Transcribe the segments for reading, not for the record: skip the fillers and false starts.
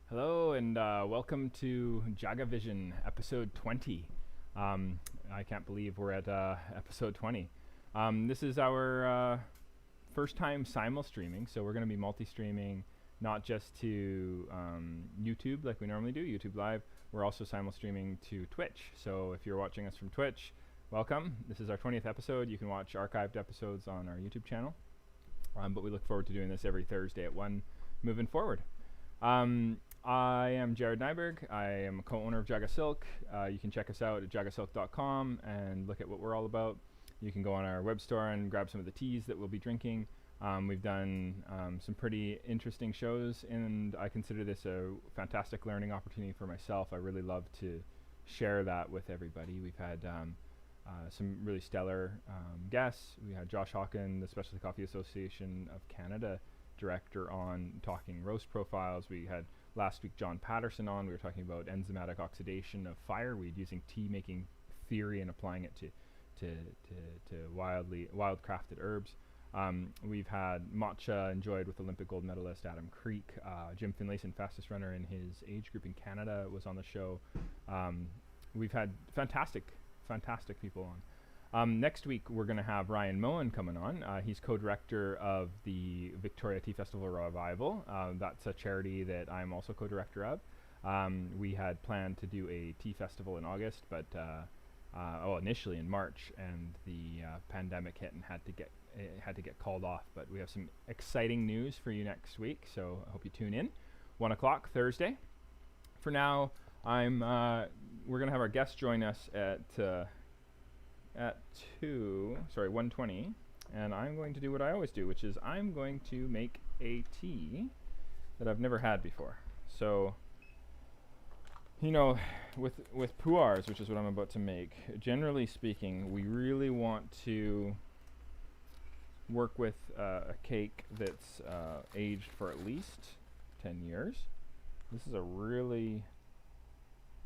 Hello and welcome to JagaVision episode 20. I can't believe we're at episode 20. This is our first time simul streaming, so we're going to be multi streaming not just to YouTube like we normally do, YouTube Live. We're also simul streaming to Twitch. So if you're watching us from Twitch, welcome. This is our 20th episode. You can watch archived episodes on our YouTube channel. But we look forward to doing this every Thursday at 1 moving forward. I am Jared Nyberg. I am a co-owner of JagaSilk. You can check us out at jagasilk.com and look at what we're all about. You can go on our web store and grab some of the teas that we'll be drinking. We've done some pretty interesting shows, and I consider this a fantastic learning opportunity for myself. I really love to share that with everybody. We've had some really stellar guests. We had Josh Hawken, the Specialty Coffee Association of Canada director, on talking roast profiles. We had last week John Patterson on. We were talking about enzymatic oxidation of fireweed using tea making theory and applying it to wild crafted herbs. We've had matcha enjoyed with Olympic gold medalist Adam Creek. Jim Finlayson, fastest runner in his age group in Canada, was on the show. We've had fantastic people on. Next week, we're going to have Ryan Moen coming on. He's co-director of the Victoria Tea Festival Revival. That's a charity that I'm also co-director of. We had planned to do a tea festival in August, but initially in March, and the pandemic hit and had to get called off. But we have some exciting news for you next week, so I hope you tune in. 1 o'clock Thursday. For now, we're going to have our guest join us at 1:20, and I'm going to do what I always do, which is I'm going to make a tea that I've never had before. So, with pu'ers, which is what I'm about to make, generally speaking, we really want to work with a cake that's aged for at least 10 years. This is a really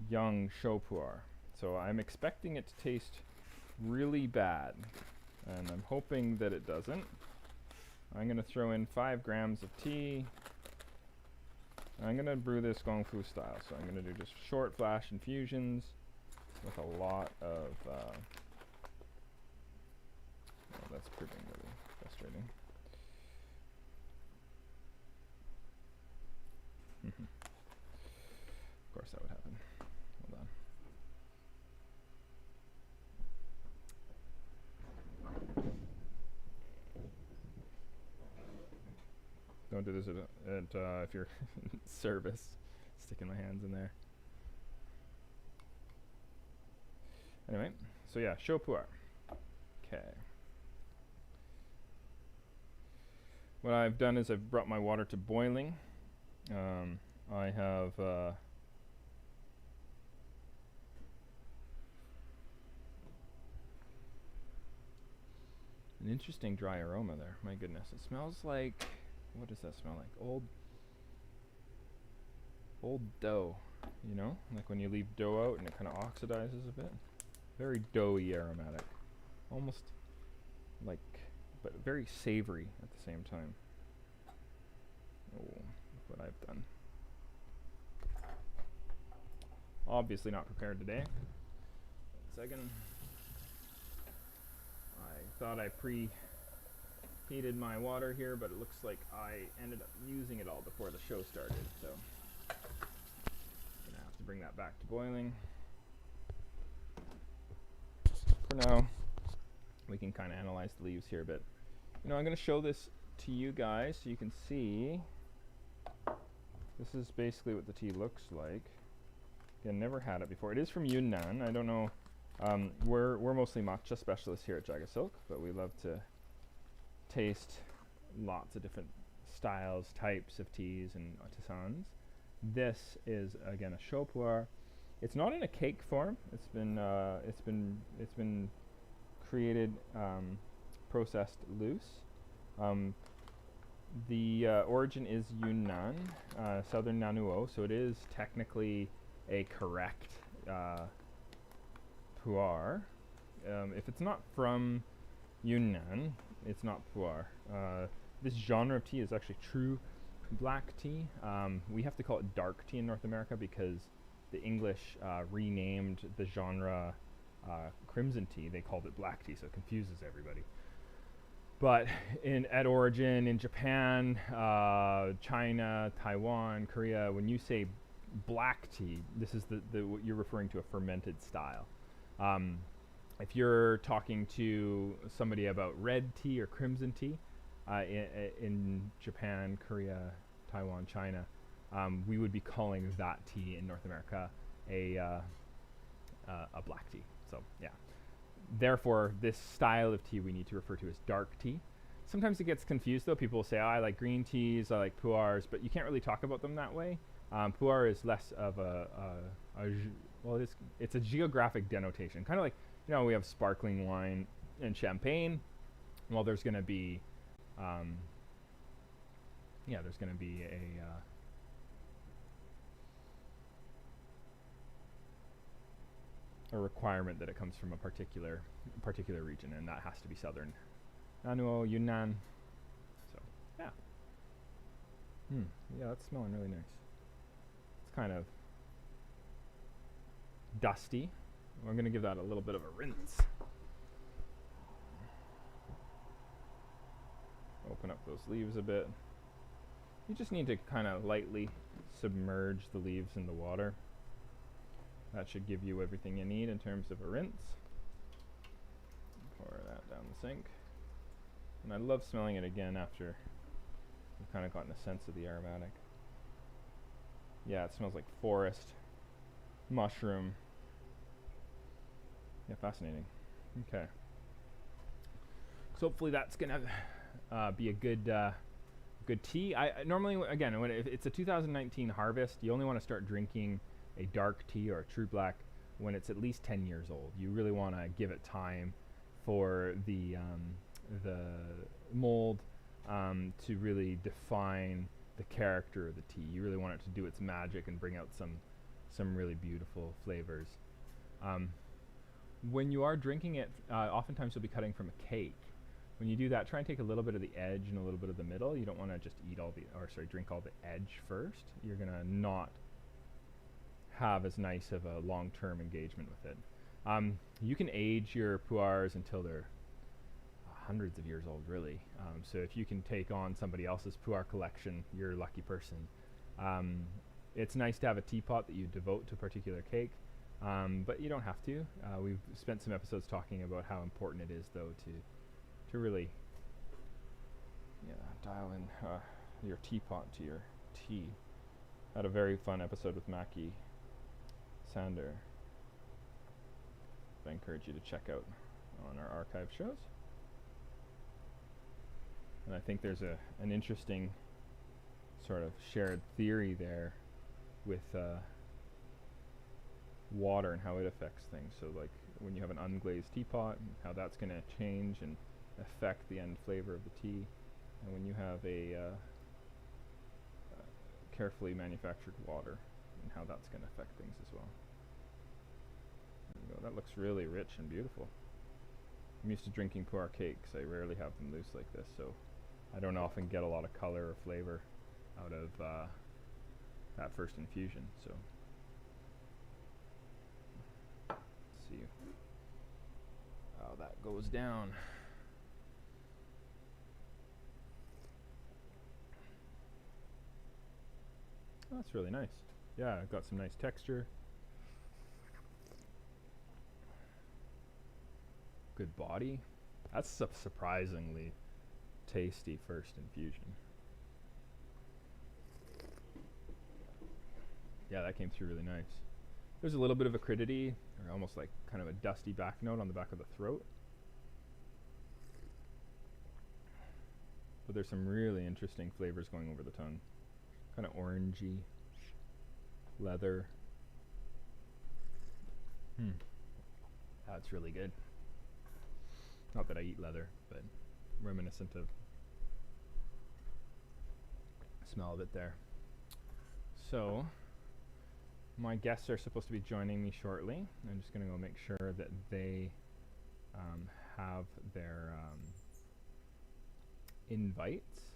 young show pu'er, so I'm expecting it to taste really bad, and I'm hoping that it doesn't. I'm going to throw in 5 grams of tea. I'm going to brew this Gong Fu style, so I'm going to do just short flash infusions with a lot of that's proving really frustrating. Of course that would happen. Hold on. Don't do this if you're service. Sticking my hands in there. Anyway, so yeah, show pu'er. Okay. What I've done is I've brought my water to boiling. I have an interesting dry aroma there. My goodness, it smells like, what does that smell like? Old dough, like when you leave dough out and it kind of oxidizes a bit. Very doughy aromatic, almost like, but very savory at the same time. Oh, look what I've done. Obviously not prepared today. 1 second. I thought I preheated my water here, but it looks like I ended up using it all before the show started, so I'm gonna have to bring that back to boiling. For now, we can kind of analyze the leaves here, but I'm gonna show this to you guys so you can see. This is basically what the tea looks like. Again, never had it before. It is from Yunnan. I don't know. We're mostly matcha specialists here at JagaSilk, but we love to taste lots of different styles, types of teas and tisanes. This is again a show pu'er. It's not in a cake form. It's been created, processed loose. The origin is Yunnan, southern Nanuo, so it is technically a correct pu'er. If it's not from Yunnan, it's not pu'er. This genre of tea is actually true black tea. We have to call it dark tea in North America because the English renamed the genre crimson tea. They called it black tea, so it confuses everybody. But at origin, in Japan, China, Taiwan, Korea, when you say black tea, this is what you're referring to, a fermented style. If you're talking to somebody about red tea or crimson tea, in Japan, Korea, Taiwan, China, we would be calling that tea in North America a black tea. So yeah. Therefore, this style of tea we need to refer to as dark tea. Sometimes it gets confused though. People will say, oh, I like green teas, I like pu'ers, but you can't really talk about them that way. Pu'er is less of it's a geographic denotation. Kind of like, we have sparkling wine and champagne. Well, there's going to be, there's going to be a requirement that it comes from a particular region, and that has to be southern. Nanuo, Yunnan. So, yeah. Yeah, that's smelling really nice. It's kind of dusty. I'm going to give that a little bit of a rinse. Open up those leaves a bit. You just need to kind of lightly submerge the leaves in the water. That should give you everything you need in terms of a rinse. Pour that down the sink. And I love smelling it again after you've kind of gotten a sense of the aromatic. Yeah, it smells like forest, mushroom. Yeah, fascinating. Okay. So hopefully that's gonna be a good tea. I normally, again, if it's a 2019 harvest, you only want to start drinking a dark tea or a true black when it's at least 10 years old. You really want to give it time for the mold to really define the character of the tea. You really want it to do its magic and bring out some really beautiful flavors. When you are drinking it, oftentimes you'll be cutting from a cake. When you do that, try and take a little bit of the edge and a little bit of the middle. You don't want to just drink all the edge first. You're gonna not have as nice of a long-term engagement with it. You can age your pu'ers until they're hundreds of years old, really. So if you can take on somebody else's pu'er collection, you're a lucky person. It's nice to have a teapot that you devote to a particular cake, but you don't have to. We've spent some episodes talking about how important it is, though, to really dial in your teapot to your tea. I had a very fun episode with Mackie Sander. I encourage you to check out on our archive shows. And I think there's an interesting sort of shared theory there with water and how it affects things. So like when you have an unglazed teapot, how that's going to change and affect the end flavor of the tea. And when you have a carefully manufactured water, and how that's going to affect things as well. There you go. That looks really rich and beautiful. I'm used to drinking pu'er cakes. I rarely have them loose like this, so I don't often get a lot of color or flavor out of that first infusion. So let's see how that goes down. Oh, that's really nice. Yeah, I've got some nice texture. Good body. That's a surprisingly tasty first infusion. Yeah, that came through really nice. There's a little bit of acridity, or almost like kind of a dusty back note on the back of the throat. But there's some really interesting flavors going over the tongue. Kind of orangey, leather. That's really good. Not that I eat leather, but reminiscent of the smell of it there. So, my guests are supposed to be joining me shortly. I'm just going to go make sure that they have their invites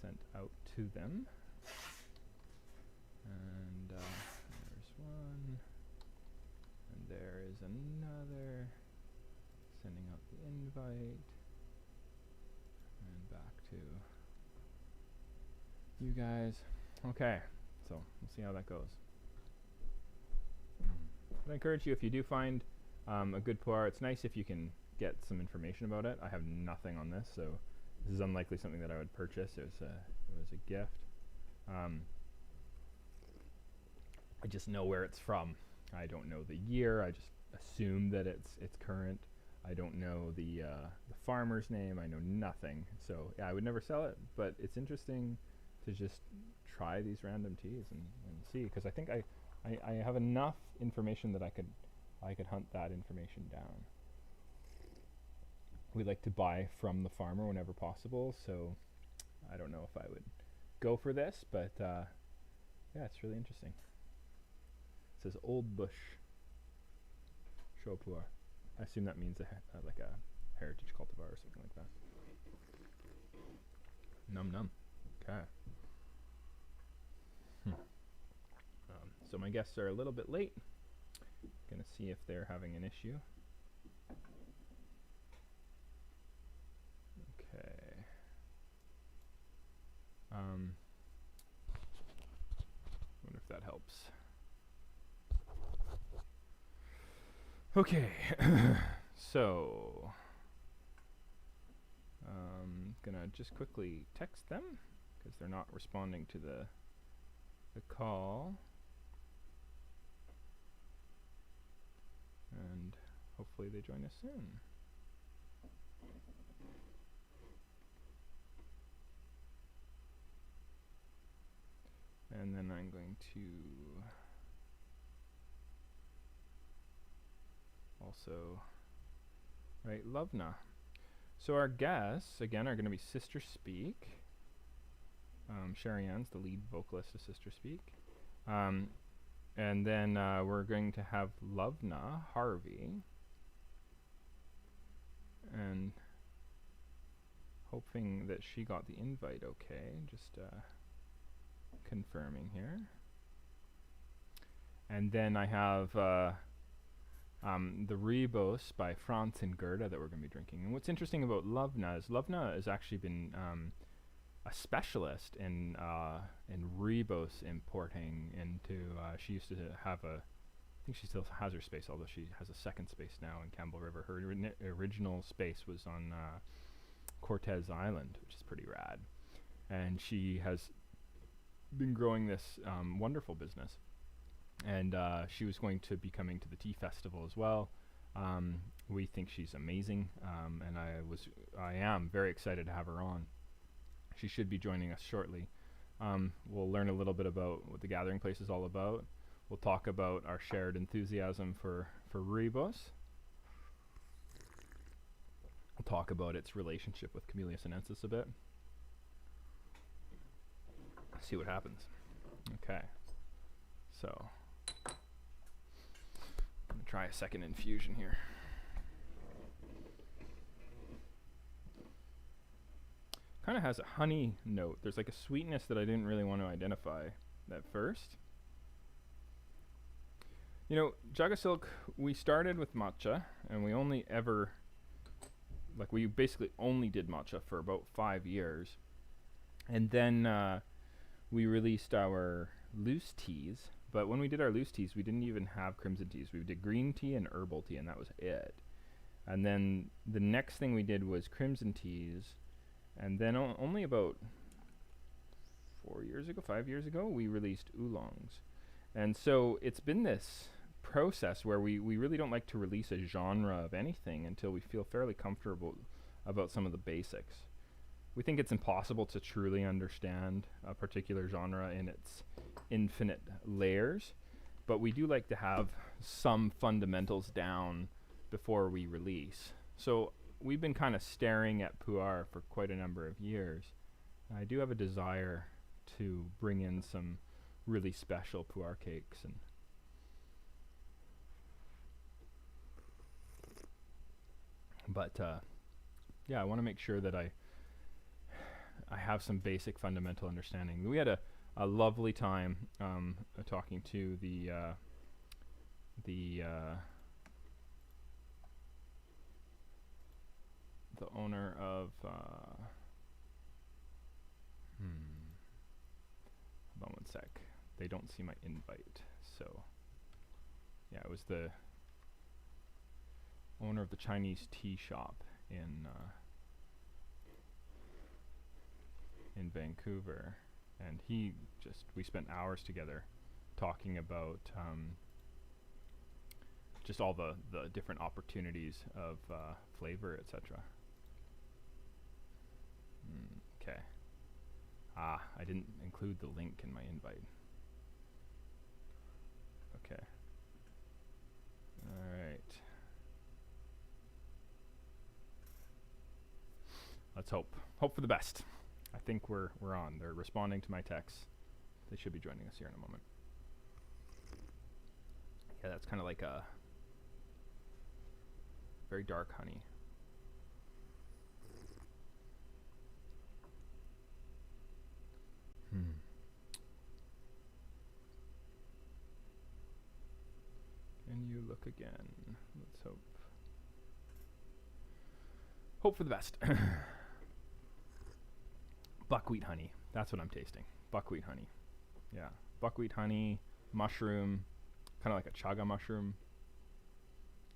sent out to them. And there's one. And there is another. Sending out the invite. And back to you guys. Okay, so we'll see how that goes. But I encourage you, if you do find a good pu'er, it's nice if you can get some information about it. I have nothing on this, so this is unlikely something that I would purchase. It was a gift. I just know where it's from. I don't know the year. I just assume that it's current. I don't know the farmer's name. I know nothing. So yeah, I would never sell it, but it's interesting to just try these random teas and see, because I think I have enough information that I could hunt that information down. We like to buy from the farmer whenever possible, so I don't know if I would go for this, but yeah, it's really interesting. It says Old Bush Pu'er. I assume that means like a heritage cultivar or something like that. Num num. Okay. So my guests are a little bit late. Gonna see if they're having an issue. Okay. Wonder if that helps. Okay. So gonna just quickly text them because they're not responding to the call. And hopefully they join us soon. And then I'm going to also write Lovna. So our guests, again, are going to be Sister Speak. Sherry Ann's the lead vocalist of Sister Speak. And then we're going to have Lovna Harvey. And hoping that she got the invite okay. Just confirming here. And then I have the Rooibos by Franz and Gerda that we're going to be drinking. And what's interesting about Lovna has actually been a specialist in Rooibos importing into. She used to have I think she still has her space, although she has a second space now in Campbell River. Her original space was on Cortez Island, which is pretty rad. And she has been growing this wonderful business. And she was going to be coming to the tea festival as well. We think she's amazing, and I am very excited to have her on. She should be joining us shortly. We'll learn a little bit about what the Gathering Place is all about. We'll talk about our shared enthusiasm for Rooibos. We'll talk about its relationship with Camellia sinensis a bit. See what happens. Okay. So I'm going to try a second infusion here. Kind of has a honey note. There's like a sweetness that I didn't really want to identify at first. You know, Jaga Silk, we started with matcha, and we only ever, like, we basically only did matcha for about 5 years. And then we released our loose teas. But when we did our loose teas, we didn't even have crimson teas. We did green tea and herbal tea, and that was it. And then the next thing we did was crimson teas. And then only about 5 years ago, we released oolongs. And so it's been this process where we really don't like to release a genre of anything until we feel fairly comfortable about some of the basics. We think it's impossible to truly understand a particular genre in its infinite layers, but we do like to have some fundamentals down before we release. So we've been kind of staring at pu'er for quite a number of years. I do have a desire to bring in some really special pu'er cakes, and but yeah, I want to make sure that I I have some basic fundamental understanding. We had a lovely time talking to the owner of hold on one sec. They don't see my invite, so yeah, it was the owner of the Chinese tea shop in Vancouver, and we spent hours together talking about just all the different opportunities of flavor, etc. Okay. I didn't include the link in my invite. Okay. All right. Let's hope for the best. I think we're on. They're responding to my text. They should be joining us here in a moment. Yeah, that's kind of like a very dark honey. Can you look again? Let's hope. Hope for the best. Buckwheat honey. That's what I'm tasting. Buckwheat honey. Yeah. Buckwheat honey, mushroom, kind of like a chaga mushroom.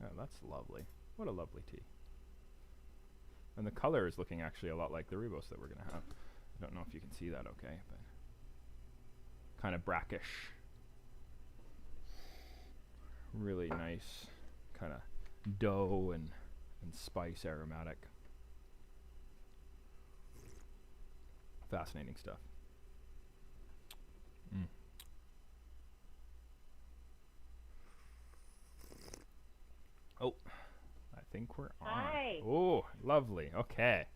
Oh, that's lovely. What a lovely tea. And the color is looking actually a lot like the Rooibos that we're going to have. I don't know if you can see that okay, but kind of brackish. Really nice kind of dough and spice aromatic. Fascinating stuff. Oh, I think we're on. Hi. Oh, lovely. Okay.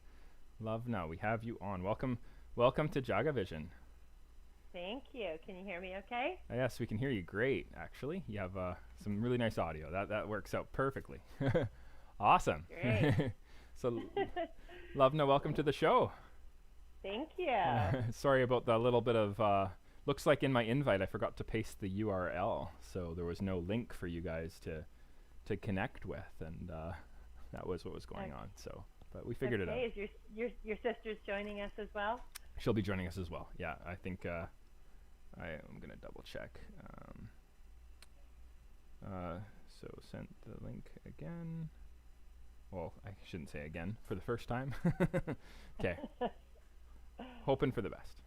Love now. We have you on. Welcome to JagaVision. Thank you. Can you hear me okay? Yes, we can hear you great, actually. You have some really nice audio. That works out perfectly. Awesome. Great. So, Lovna, welcome to the show. Thank you. Sorry about the little bit of, looks like in my invite I forgot to paste the URL, so there was no link for you guys to connect with, and that was what was going on. So, but we figured it out. Is your sister's joining us as well? She'll be joining us as well. Yeah, I think I'm gonna double check. So sent the link again. Well, I shouldn't say again for the first time. Okay. Hoping for the best.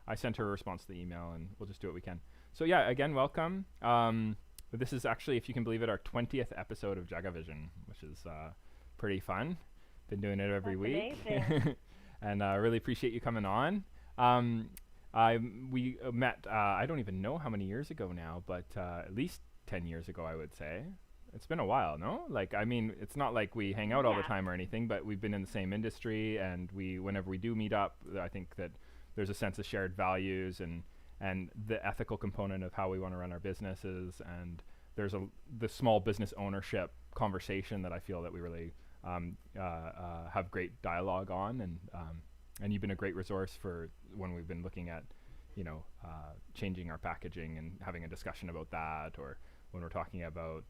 I sent her a response to the email, and we'll just do what we can. So yeah, again, welcome. This is actually, if you can believe it, our 20th episode of JagaVision, which is pretty fun. Been doing it every week. Amazing. And I really appreciate you coming on. We met, I don't even know how many years ago now, but at least 10 years ago, I would say. It's been a while, no? Like, I mean, it's not like we hang out all the time or anything, but we've been in the same industry, and whenever we do meet up, I think that there's a sense of shared values and the ethical component of how we want to run our businesses, and there's the small business ownership conversation that I feel that we really have great dialogue on, and you've been a great resource for when we've been looking at, changing our packaging and having a discussion about that, or when we're talking about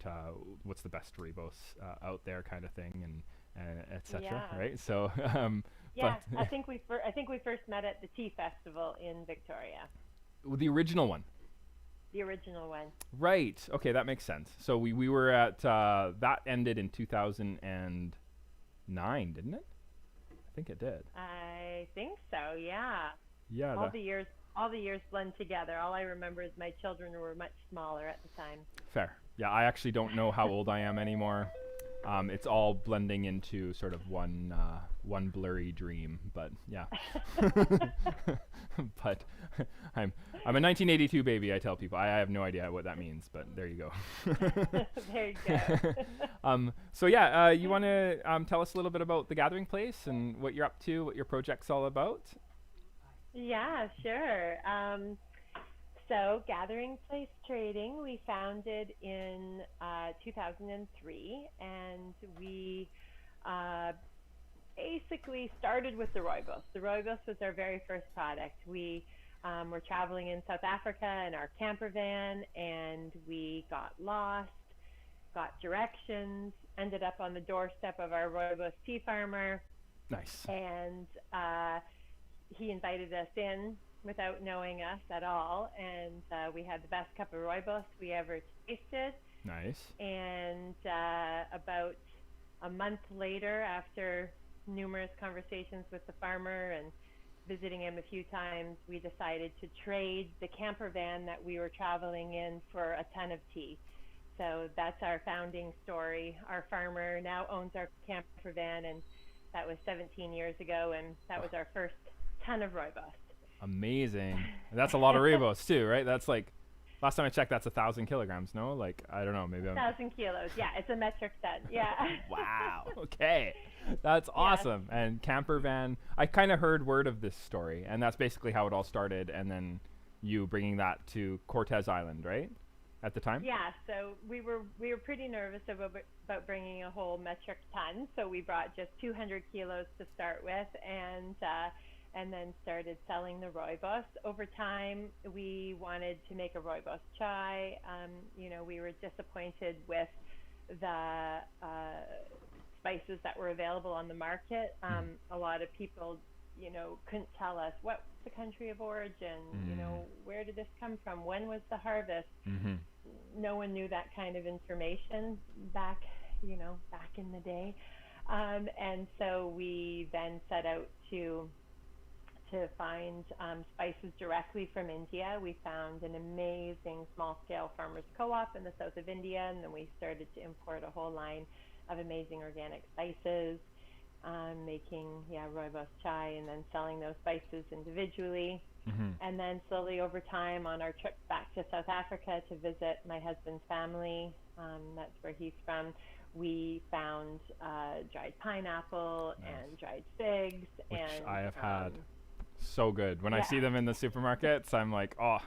what's the best Rooibos out there kind of thing, and etc. Right? So yeah, I think we first met at the Tea Festival in Victoria. The original one. The original one. Right. Okay, that makes sense. So we were at that ended in 2009, didn't it? I think it did. I think so. Yeah. Yeah. All the years blend together. All I remember is my children were much smaller at the time. Fair. Yeah, I actually don't know how old I am anymore. It's all blending into sort of one blurry dream, but yeah. But I'm a 1982 baby. I tell people I have no idea what that means, but there you go. There you go. So yeah, you want to tell us a little bit about the Gathering Place and what you're up to, what your project's all about? Yeah, sure. So Gathering Place Trading, we founded in 2003, and we basically started with the Rooibos. The Rooibos was our very first product. We were traveling in South Africa in our camper van, and we got lost, got directions, ended up on the doorstep of our Rooibos tea farmer. Nice. And he invited us in without knowing us at all, and we had the best cup of Rooibos we ever tasted. Nice. And about a month later, after numerous conversations with the farmer and visiting him a few times, we decided to trade the camper van that we were traveling in for a ton of tea. So that's our founding story. Our farmer now owns our camper van, and that was 17 years ago, and that was our first ton of Rooibos. Amazing. That's a lot of Rooibos too, right? That's like, last time I checked, that's 1,000 kilograms. No, like, I don't know, maybe 1,000 kilos. Yeah, it's a metric ton. Yeah. Wow. Okay. That's awesome. Yeah. And camper van, I kind of heard word of this story, and that's basically how it all started, and then you bringing that to Cortez Island, right? At the time? Yeah, so we were pretty nervous about bringing a whole metric ton, so we brought just 200 kilos to start with, and then started selling the Rooibos. Over time, we wanted to make a Rooibos chai. We were disappointed with the spices that were available on the market. A lot of people, couldn't tell us what's the country of origin, where did this come from, when was the harvest. No one knew that kind of information back in the day. And so we then set out to find spices directly from India. We found an amazing small-scale farmers co-op in the south of India, and then we started to import a whole line of amazing organic spices, making Rooibos chai, and then selling those spices individually. And then slowly over time, on our trip back to South Africa to visit my husband's family, that's where he's from, we found dried pineapple and dried figs. Which and I have had. So good. When I see them in the supermarkets, I'm like, oh,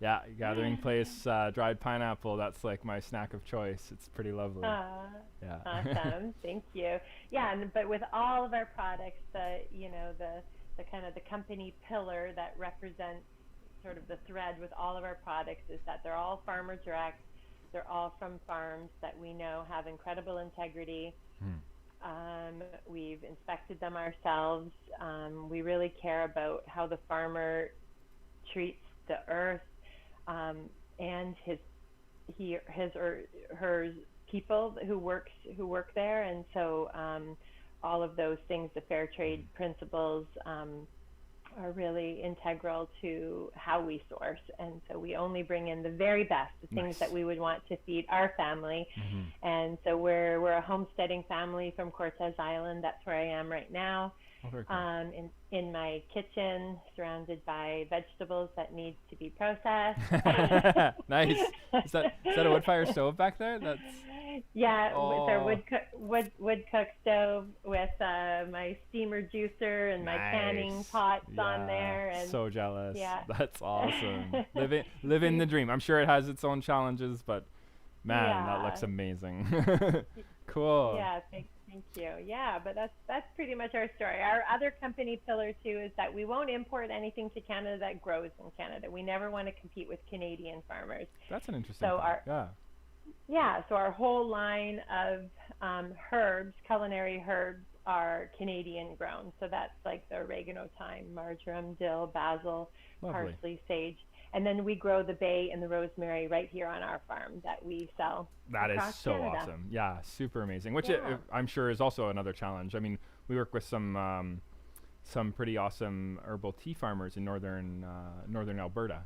yeah, Gathering Place dried pineapple. That's like my snack of choice. It's pretty lovely. Yeah. Awesome. Thank you. Yeah, but with all of our products, the kind of the company pillar that represents sort of the thread with all of our products is that they're all farmer direct. They're all from farms that we know have incredible integrity. We've inspected them ourselves. We really care about how the farmer treats the earth and his or her people who work there, and so all of those things, the fair trade principles, are really integral to how we source. And so we only bring in the very best, the things that we would want to feed our family. And so we're a homesteading family from Cortez Island. That's where I am right now. In my kitchen, surrounded by vegetables that need to be processed. Nice. Is that a wood fire stove back there? That's with our wood cook stove, with my steamer juicer and my canning pots on there. And so jealous. Yeah. That's awesome. Living the dream. I'm sure it has its own challenges, but man, that looks amazing. Cool. Yeah, thank you. Yeah, but that's pretty much our story. Our other company pillar too is that we won't import anything to Canada that grows in Canada. We never want to compete with Canadian farmers. That's an interesting thing. So our whole line of herbs, culinary herbs, are Canadian grown. So that's like the oregano, thyme, marjoram, dill, basil, parsley, sage. And then we grow the bay and the rosemary right here on our farm that we sell. That is so Canada. Awesome. Yeah, super amazing. Which I'm sure is also another challenge. I mean, we work with some pretty awesome herbal tea farmers in northern Alberta.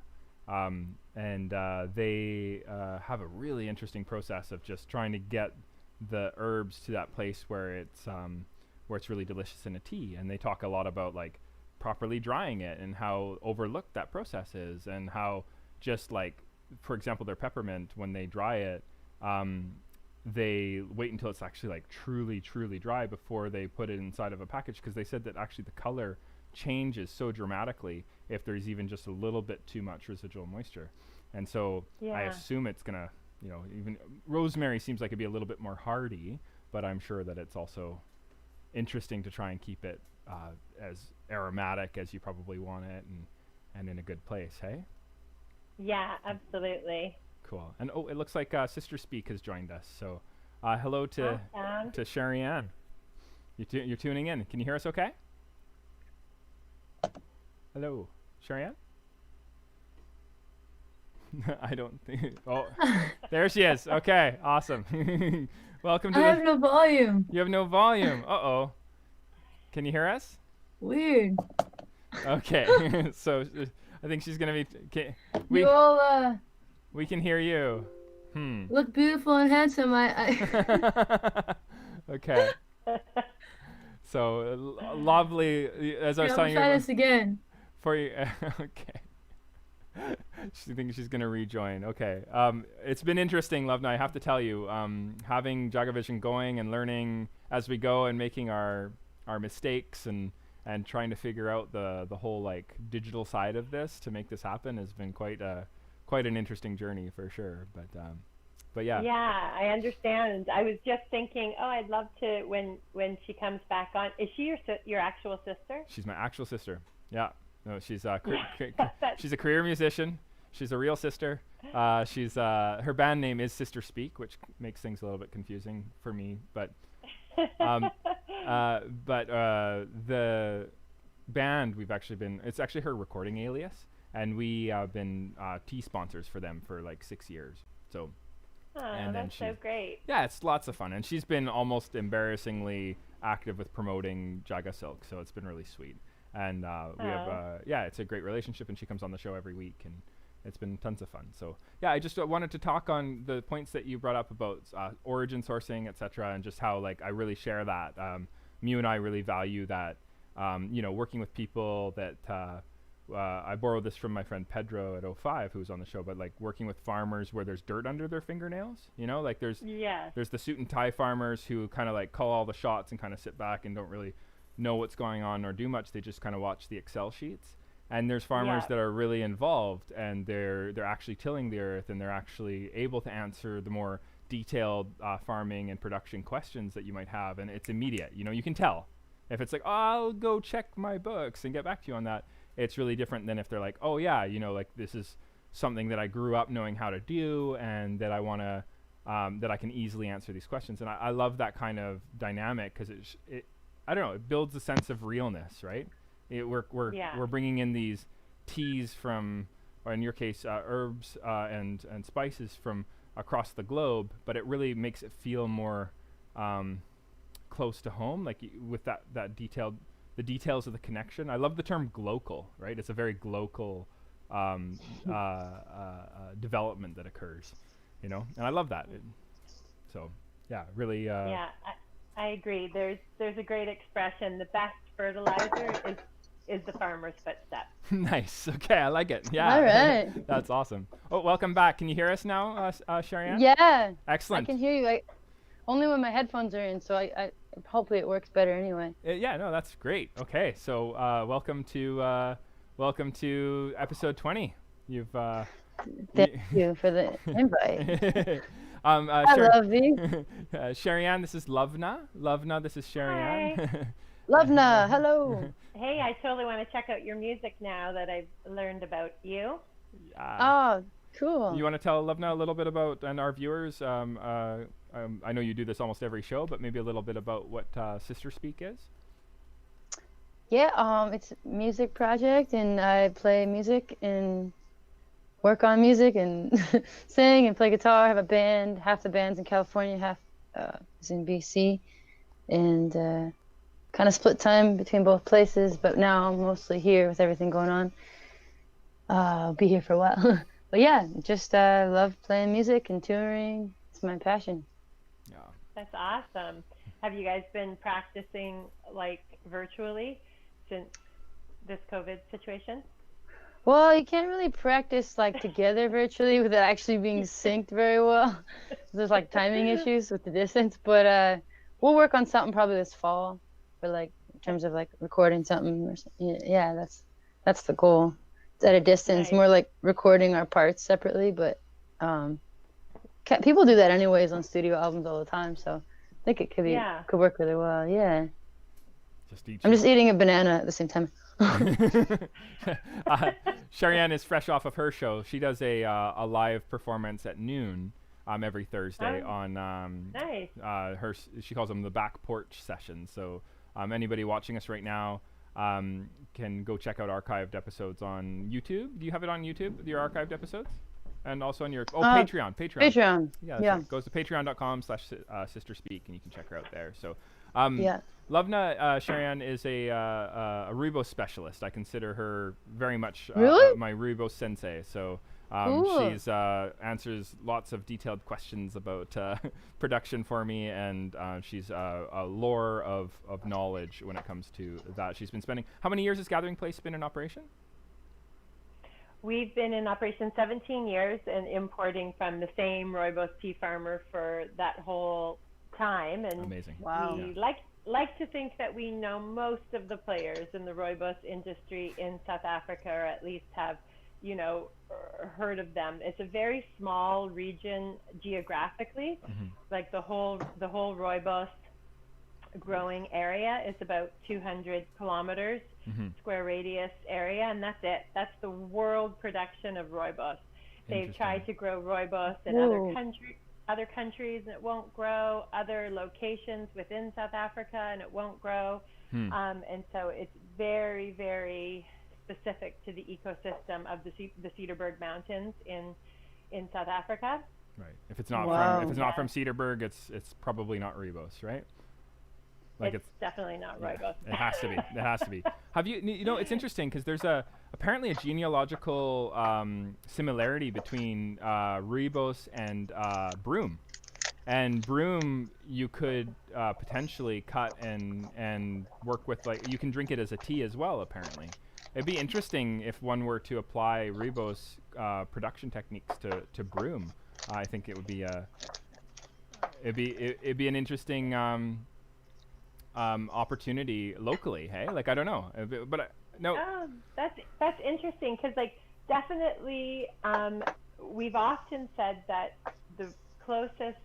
And they have a really interesting process of just trying to get the herbs to that place where it's really delicious in a tea. And they talk a lot about like properly drying it and how overlooked that process is, and how just like, for example, their peppermint, when they dry it, they wait until it's actually like truly dry before they put it inside of a package, because they said that actually the color changes so dramatically if there's even just a little bit too much residual moisture. And so I assume it's gonna, even rosemary seems like it'd be a little bit more hardy, but I'm sure that it's also interesting to try and keep it as aromatic as you probably want it, and in a good place. Hey. Yeah, absolutely. Cool. And it looks like Sister Speak has joined us. So hello to Awesome. Sherry Ann. You're tuning in. Can you hear us okay? Hello, Sherry Ann? I don't think. Oh, there she is. Okay, awesome. Welcome to I have no volume. You have no volume. Uh-oh. Can you hear us? Weird. Okay. So I think she's going to be... You all we can hear you. look beautiful and handsome. I Okay. So lovely, as I was telling you. Try this again. For you. Okay. She thinks she's going to rejoin. Okay. It's been interesting, Lovna, I have to tell you. Having JagaVision going and learning as we go and making our mistakes and trying to figure out the whole like digital side of this to make this happen has been quite an interesting journey for sure. But yeah. Yeah, I understand. I was just thinking, I'd love to when she comes back on. Is she your actual sister? She's my actual sister. Yeah. No, she's she's a career musician. She's a real sister. She's her band name is Sister Speak, which makes things a little bit confusing for me. But the band it's actually her recording alias, and we have been tea sponsors for them for like 6 years. So. Oh, that's so great. Yeah, it's lots of fun, and she's been almost embarrassingly active with promoting Jaga Silk, so it's been really sweet. And we have, it's a great relationship, and she comes on the show every week, and it's been tons of fun. So yeah, I just wanted to talk on the points that you brought up about origin sourcing, etc., and just how like I really share that. Mew and I really value that. Working with people that I borrowed this from my friend Pedro at 05, who was on the show, but like working with farmers where there's dirt under their fingernails, like there's the suit and tie farmers who kind of like call all the shots and kind of sit back and don't really know what's going on or do much. They just kind of watch the Excel sheets. And there's farmers that are really involved, and they're actually tilling the earth, and they're actually able to answer the more detailed farming and production questions that you might have. And it's immediate. You can tell if it's like, I'll go check my books and get back to you on that. It's really different than if they're like, like this is something that I grew up knowing how to do, and that I want to, that I can easily answer these questions. And I love that kind of dynamic because I don't know, it builds a sense of realness, right? We're bringing in these teas from, or in your case, herbs and spices from across the globe, but it really makes it feel more close to home, like with that detailed. The details of the connection. I love the term glocal, right? It's a very glocal development that occurs, and I love that. So yeah, really. Yeah, I agree. There's a great expression. The best fertilizer is the farmer's footsteps. Nice. Okay, I like it. Yeah. All right. That's awesome. Oh, welcome back. Can you hear us now, Sherry Ann? Yeah. Excellent. I can hear you. Only when my headphones are in, so I hopefully it works better anyway. Yeah, no, that's great. Okay, so welcome to episode 20. Thank you for the invite. I love you. Sherry Ann, this is Lovna. Lovna, this is Sherry Ann. Lovna, hello. Hey, I totally want to check out your music now that I've learned about you. Oh, cool. You want to tell Lovna a little bit about, and our viewers, I know you do this almost every show, but maybe a little bit about what Sister Speak is? Yeah, it's a music project, and I play music and work on music and sing and play guitar. I have a band. Half the band's in California, half is in BC, and kind of split time between both places, but now I'm mostly here with everything going on. I'll be here for a while. But yeah, just love playing music and touring. It's my passion. Yeah. That's awesome. Have you guys been practicing like virtually since this COVID situation? Well, you can't really practice like together virtually without actually being synced very well. There's like timing issues with the distance, but we'll work on something probably this fall for like in terms of like recording something or something. Yeah, that's the goal. It's at a distance, Nice. more like recording our parts separately, but people do that anyways on studio albums all the time, so I think it could Yeah. could work really well. Yeah. Just eat. I'm just eating a banana at the same time. Cheyenne is fresh off of her show. She does a live performance at noon every Thursday on Nice. she calls them the back porch sessions. So anybody watching us right now can go check out archived episodes on YouTube. Do you have it on YouTube, your archived episodes? And also on your Patreon. Patreon. Yeah. Right. Goes to patreon.com/sisterspeak and you can check her out there. So Lovna Cheyenne is a Rooibos specialist. I consider her very much my Rooibos sensei. So she's answers lots of detailed questions about production for me, and she's a lore of knowledge when it comes to that. She's been spending. How many years has Gathering Place been in operation? We've been in operation 17 years and importing from the same Rooibos tea farmer for that whole time. And amazing. Wow. We like to think that we know most of the players in the Rooibos industry in South Africa, or at least have, heard of them. It's a very small region geographically. Like the whole Rooibos growing area is about 200 kilometers square radius area, and that's it. That's the world production of Rooibos. They've tried to grow Rooibos in other countries and it won't grow, other locations within South Africa and it won't grow. And so it's very, very specific to the ecosystem of the Cedarburg Mountains in South Africa. Right. If it's not from Cedarburg, it's probably not Rooibos, right? Like it's definitely not Rooibos. It has to be. It has to be. Have you? It's interesting because there's apparently a genealogical similarity between Rooibos and broom. And broom you could potentially cut and work with, like you can drink it as a tea as well. Apparently, it'd be interesting if one were to apply Rooibos production techniques to broom. I think it would be it'd be an interesting opportunity locally. Hey, like I don't know, but no. That's interesting because definitely we've often said that the closest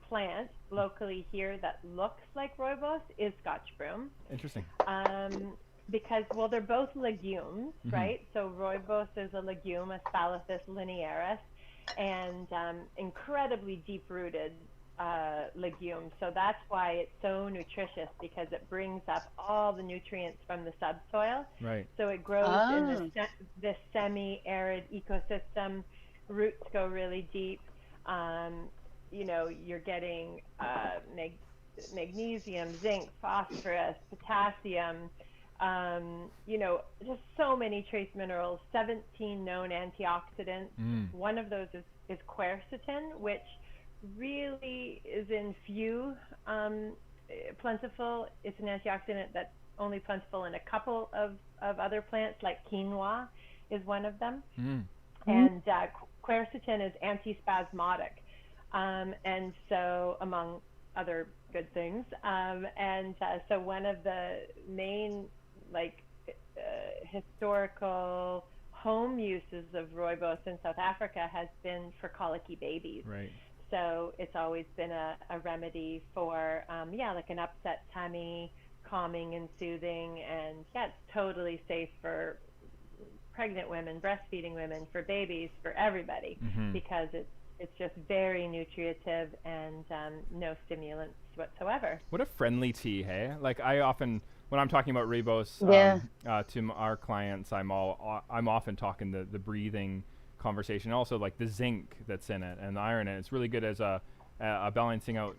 plant locally here that looks like Rooibos is Scotch broom. Interesting. Because they're both legumes, right? So Rooibos is a legume, Aspalathus linearis, and incredibly deep-rooted legume. So that's why it's so nutritious, because it brings up all the nutrients from the subsoil. Right. So it grows in this semi-arid ecosystem. Roots go really deep. You're getting magnesium, zinc, phosphorus, potassium, just so many trace minerals, 17 known antioxidants. One of those is quercetin, which really is in few plentiful. It's an antioxidant that's only plentiful in a couple of other plants, like quinoa is one of them. And quercetin is antispasmodic, and so among other good things. So one of the main historical home uses of Rooibos in South Africa has been for colicky babies. Right. So it's always been a remedy for, like an upset tummy, calming and soothing. And it's totally safe for pregnant women, breastfeeding women, for babies, for everybody, because it's just very nutritive and no stimulants whatsoever. What a friendly tea, hey? Like I often, when I'm talking about Rooibos to our clients, I'm often talking the breathing conversation, also like the zinc that's in it and the iron in it. It's really good as a balancing out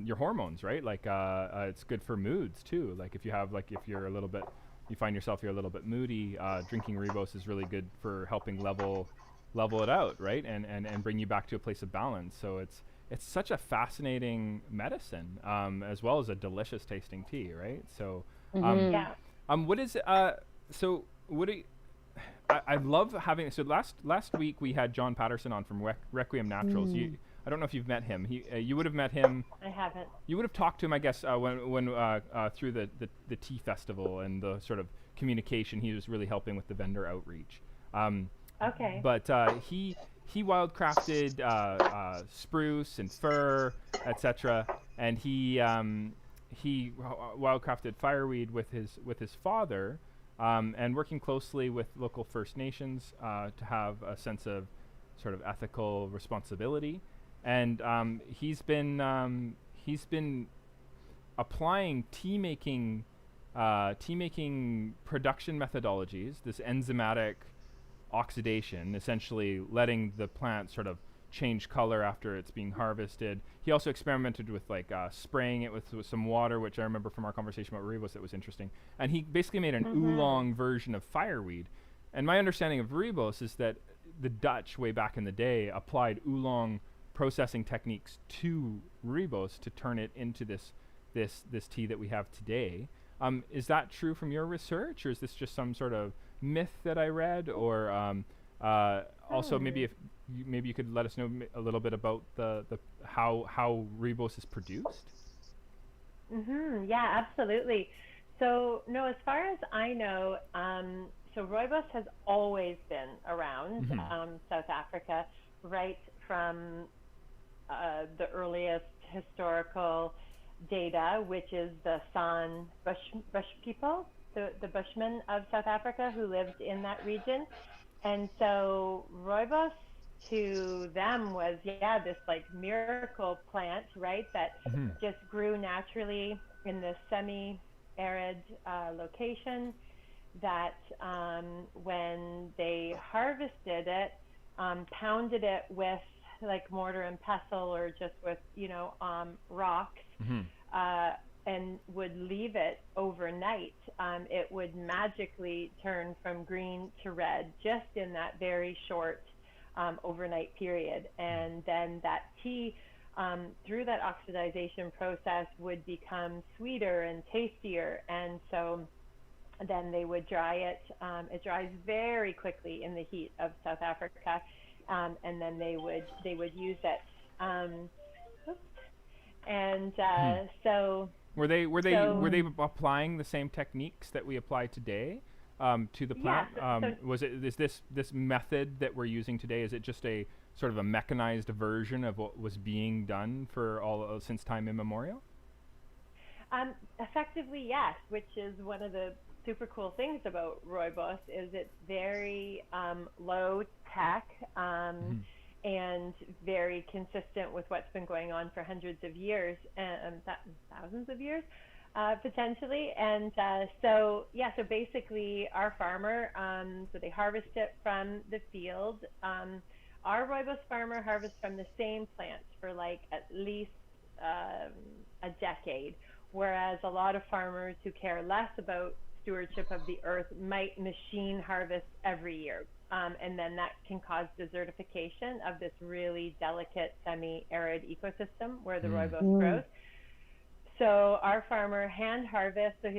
your hormones, right? Like it's good for moods too. Like if you're a little bit, you find yourself you're a little bit moody, drinking Rooibos is really good for helping level it out, right? And bring you back to a place of balance. So it's such a fascinating medicine, as well as a delicious tasting tea, right? So what is I love having. So last week we had John Patterson on from Requiem Naturals. I don't know if you've met him. You would have met him. I haven't. You would have talked to him, I guess, when through the tea festival and the sort of communication. He was really helping with the vendor outreach. Okay. But he wildcrafted spruce and fir, etc. And he he wildcrafted fireweed with his father, and working closely with local First Nations to have a sense of sort of ethical responsibility, and he's been applying tea making production methodologies, this enzymatic oxidation, essentially letting the plant sort of change color after it's being harvested. He also experimented with like spraying it with some water, which I remember from our conversation about Rooibos that was interesting. And he basically made an oolong version of fireweed. And my understanding of Rooibos is that the Dutch, way back in the day, applied oolong processing techniques to Rooibos to turn it into this tea that we have today. Is that true from your research, or is this just some sort of myth that I read? Or also maybe you could let us know a little bit about the how Rooibos is produced. Yeah, absolutely. So no, as far as I know, so Rooibos has always been around South Africa, right from the earliest historical data, which is the San Bush people, the Bushmen of South Africa who lived in that region. And so Rooibos to them was, this like miracle plant, right, that just grew naturally in this semi-arid location, that when they harvested it, pounded it with like mortar and pestle or just with, rocks, and would leave it overnight, it would magically turn from green to red just in that very short overnight period. And then that tea, through that oxidization process, would become sweeter and tastier. And so then they would dry it. It dries very quickly in the heat of South Africa, and then they would use it. And so were they applying the same techniques that we apply today to the plant? Is this method that we're using today? Is it just a sort of a mechanized version of what was being done for since time immemorial? Effectively, yes. Which is one of the super cool things about Rooibos, is it's very low tech. And very consistent with what's been going on for hundreds of years, and thousands of years, potentially. And so basically our farmer, so they harvest it from the field. Our Rooibos farmer harvests from the same plants for like at least a decade, whereas a lot of farmers who care less about stewardship of the earth might machine harvest every year. And then that can cause desertification of this really delicate semi-arid ecosystem where the Rooibos grows. So our farmer hand harvests, so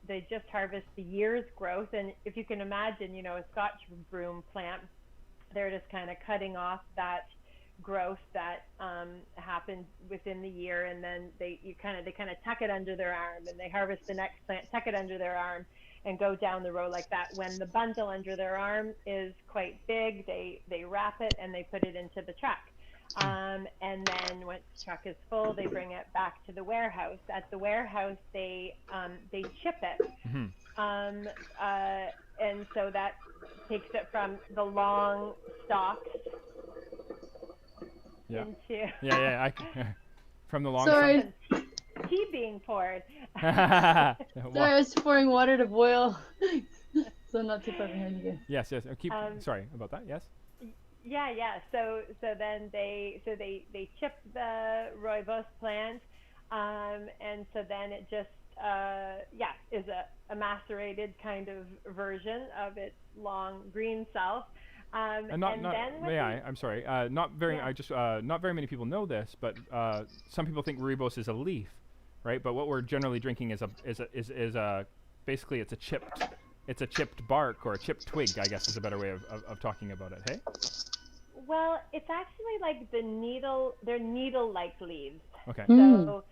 they just harvest the year's growth. And if you can imagine, a Scotch broom plant, they're just kind of cutting off that growth that happened within the year, and then they kind of tuck it under their arm, and they harvest the next plant, tuck it under their arm, and go down the row like that. When the bundle under their arm is quite big, they wrap it and they put it into the truck. And then once the truck is full, they bring it back to the warehouse. At the warehouse, they chip it. And so that takes it from the long stalks into from the long Sorry. tea being poured. Sorry, I was pouring water to boil, so not too far behind again. Yes. Sorry about that. Yes. So then they chip the Rooibos plant, and so then it just is a macerated kind of version of its long green self. I'm sorry. Not very many people know this, but some people think Rooibos is a leaf, right? But what we're generally drinking is basically it's a chipped bark or a chipped twig, I guess is a better way of talking about it. Hey. Well, it's actually like they're needle-like leaves. Okay. So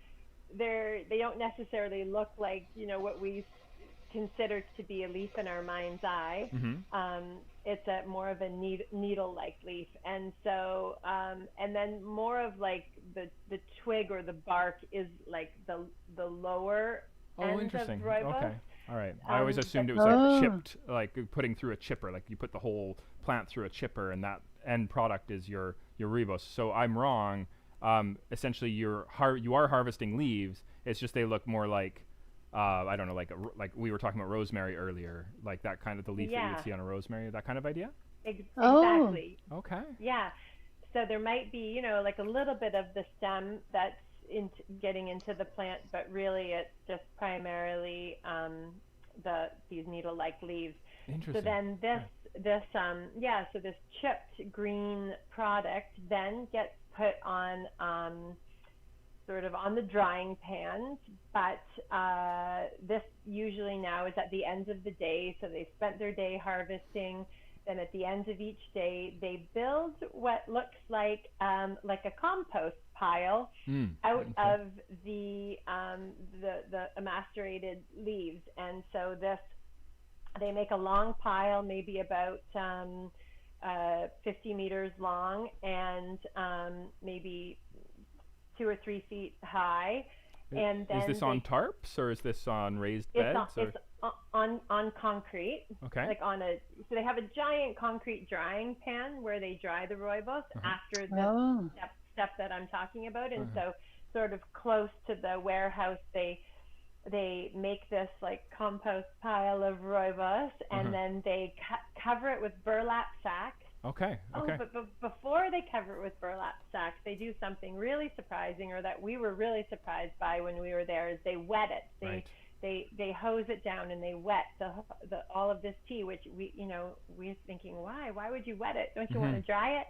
they don't necessarily look like what we consider to be a leaf in our mind's eye. it's a more of a needle-like leaf, and so and then more of like the twig or the bark is like the lower end interesting. of rooibos. Okay. All right. I always assumed it was like chipped, like putting through a chipper, like you put the whole plant through a chipper, and that end product is your Rooibos. So I'm wrong. Essentially, you are harvesting leaves. It's just they look more like I don't know, like we were talking about rosemary earlier, like that kind of the leaf that you would see on a rosemary, that kind of idea. Exactly. Okay. Yeah. So there might be, like a little bit of the stem that's getting into the plant, but really it's just primarily these needle-like leaves. Interesting. So then so this chipped green product then gets put on sort of on the drying pans, but this usually now is at the end of the day, so they spent their day harvesting. Then at the end of each day, they build what looks like a compost pile out of the macerated leaves, and so they make a long pile, maybe about 50 meters long and maybe 2 or 3 feet high. And then is this on tarps or is this on raised beds? It's on concrete. Okay. So they have a giant concrete drying pan where they dry the rooibos after the step that I'm talking about, and so sort of close to the warehouse they make this like compost pile of rooibos, and then they cover it with burlap sacks. Okay. But before they cover it with burlap sacks, they do something really surprising, or that we were really surprised by when we were there, is they wet it. They hose it down and they wet all of this tea, which we're thinking, why would you wet it? Don't you want to dry it?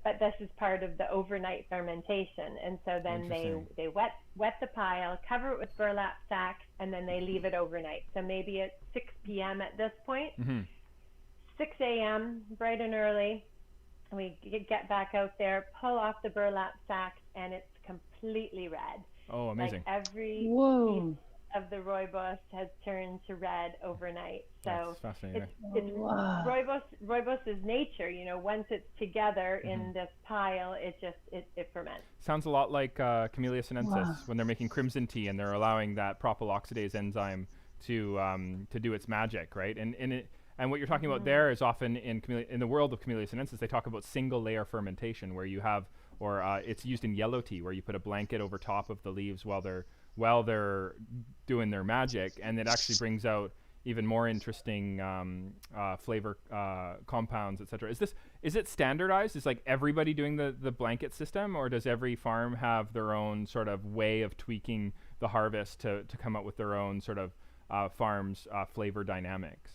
But this is part of the overnight fermentation, and so then they wet the pile, cover it with burlap sacks, and then they leave it overnight. So maybe it's 6 p.m. at this point. 6 a.m. bright and early, we get back out there, pull off the burlap sacks, and it's completely red. Oh, amazing! Like every piece of the rooibos has turned to red overnight. So that's fascinating. it's rooibos is nature. Once it's together in this pile, it ferments. Sounds a lot like Camellia sinensis when they're making crimson tea and they're allowing that propyl oxidase enzyme to do its magic, right? And what you're talking about there is often in the world of Camellia sinensis, they talk about single layer fermentation, where you have, it's used in yellow tea, where you put a blanket over top of the leaves while they're doing their magic, and it actually brings out even more interesting flavor compounds, etc. Is it standardized? Is like everybody doing the blanket system, or does every farm have their own sort of way of tweaking the harvest to come up with their own sort of farm's flavor dynamics?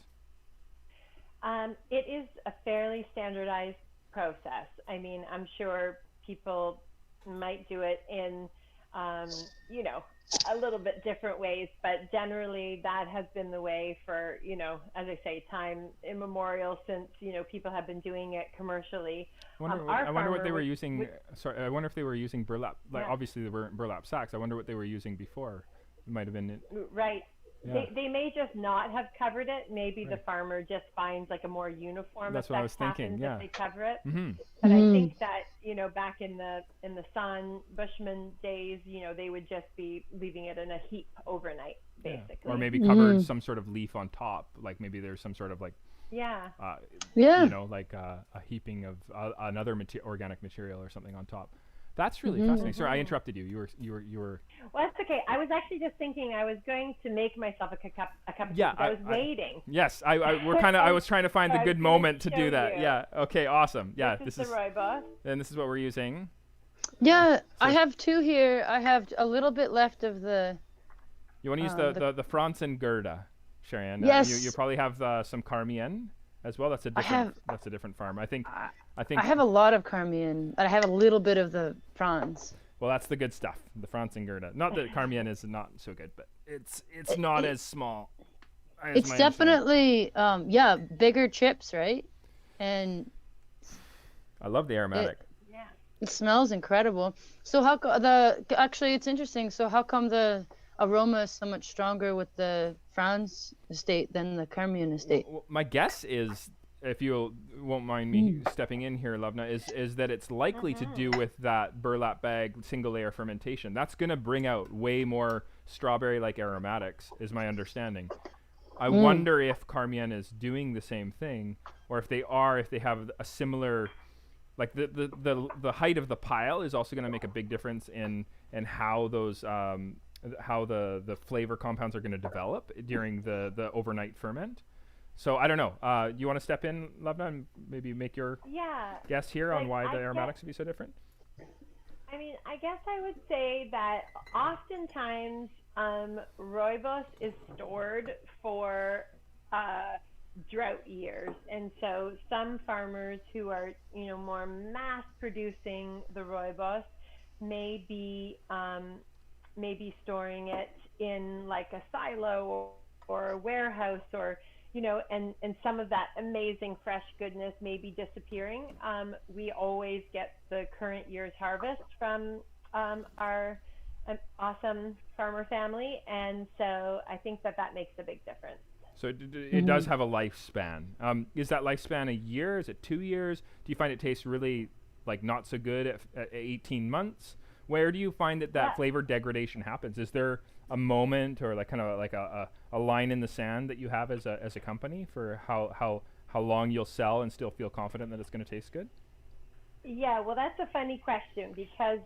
It is a fairly standardized process. I mean, I'm sure people might do it in, a little bit different ways, but generally that has been the way for, as I say, time immemorial, since, people have been doing it commercially. I wonder what they were using. I wonder if they were using burlap. Obviously they weren't burlap sacks. I wonder what they were using before. It might have been. Right. Yeah. They may just not have covered it. Maybe the farmer just finds like a more uniform That's what I was thinking. if they cover it. Mm-hmm. But I think that back in the San Bushman days, they would just be leaving it in a heap overnight, basically. Or maybe covered some sort of leaf on top, like maybe there's some sort of like like a heaping of another organic material or something on top. That's really fascinating. Sorry, I interrupted you. You were. Well, that's okay. I was actually just thinking I was going to make myself a cup of tea. I was waiting. Yes, I was trying to find the good moment to do that. Yeah. Okay. Awesome. Yeah. This is the rooibos. And this is what we're using. Yeah, I have 2 here. I have a little bit left of the. You want to use the Franz and Gerda, Cherianne? Yes. You probably have some Carmien as well. That's a different farm. I think I have a lot of Carmien. I have a little bit of the Franz. Well, that's the good stuff. The Franz and Gerda. Not that Carmien is not so good, but it's not as small. It's definitely bigger chips, right? And I love the aromatic. It smells incredible. So actually it's interesting. So how come the aroma is so much stronger with the Franz estate than the Carmien estate? Well, my guess is if you won't mind me stepping in here, Lovna, is that it's likely to do with that burlap bag single layer fermentation. That's going to bring out way more strawberry-like aromatics, is my understanding. I wonder if Carmien is doing the same thing, or if they have a similar, like the height of the pile is also going to make a big difference in how those how the flavor compounds are going to develop during the overnight ferment. So I don't know. You want to step in, Lovna, and maybe make your guess here on why the aromatics would be so different? I mean, I guess I would say that oftentimes Rooibos is stored for drought years, and so some farmers who are more mass producing the Rooibos may be storing it in like a silo or a warehouse, or and some of that amazing fresh goodness may be disappearing. We always get the current year's harvest from our awesome farmer family, and so I think that makes a big difference. So it does have a lifespan. Is that lifespan a year? Is it 2 years? Do you find it tastes really like not so good at 18 months? Where do you find that flavor degradation happens? Is there a moment or like kind of like a line in the sand that you have as a company for how long you'll sell and still feel confident that it's going to taste good? Yeah, well, that's a funny question, because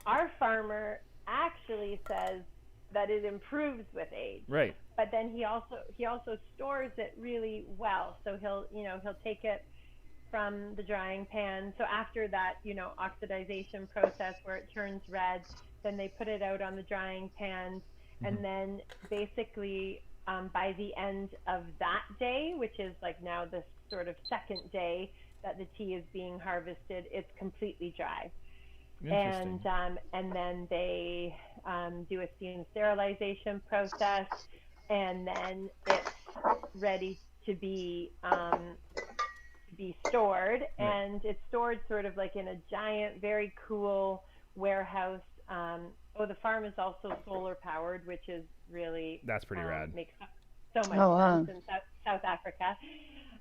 our farmer actually says that it improves with age. Right. But then he also stores it really well. So he'll take it from the drying pan. So after that, oxidization process where it turns red, then they put it out on the drying pans, and then basically by the end of that day, which is like now the sort of second day that the tea is being harvested, it's completely dry. And then they do a steam sterilization process, and then it's ready to be stored, and it's stored sort of like in a giant, very cool warehouse. The farm is also solar powered, which is really that's pretty rad. Makes so much sense in South Africa,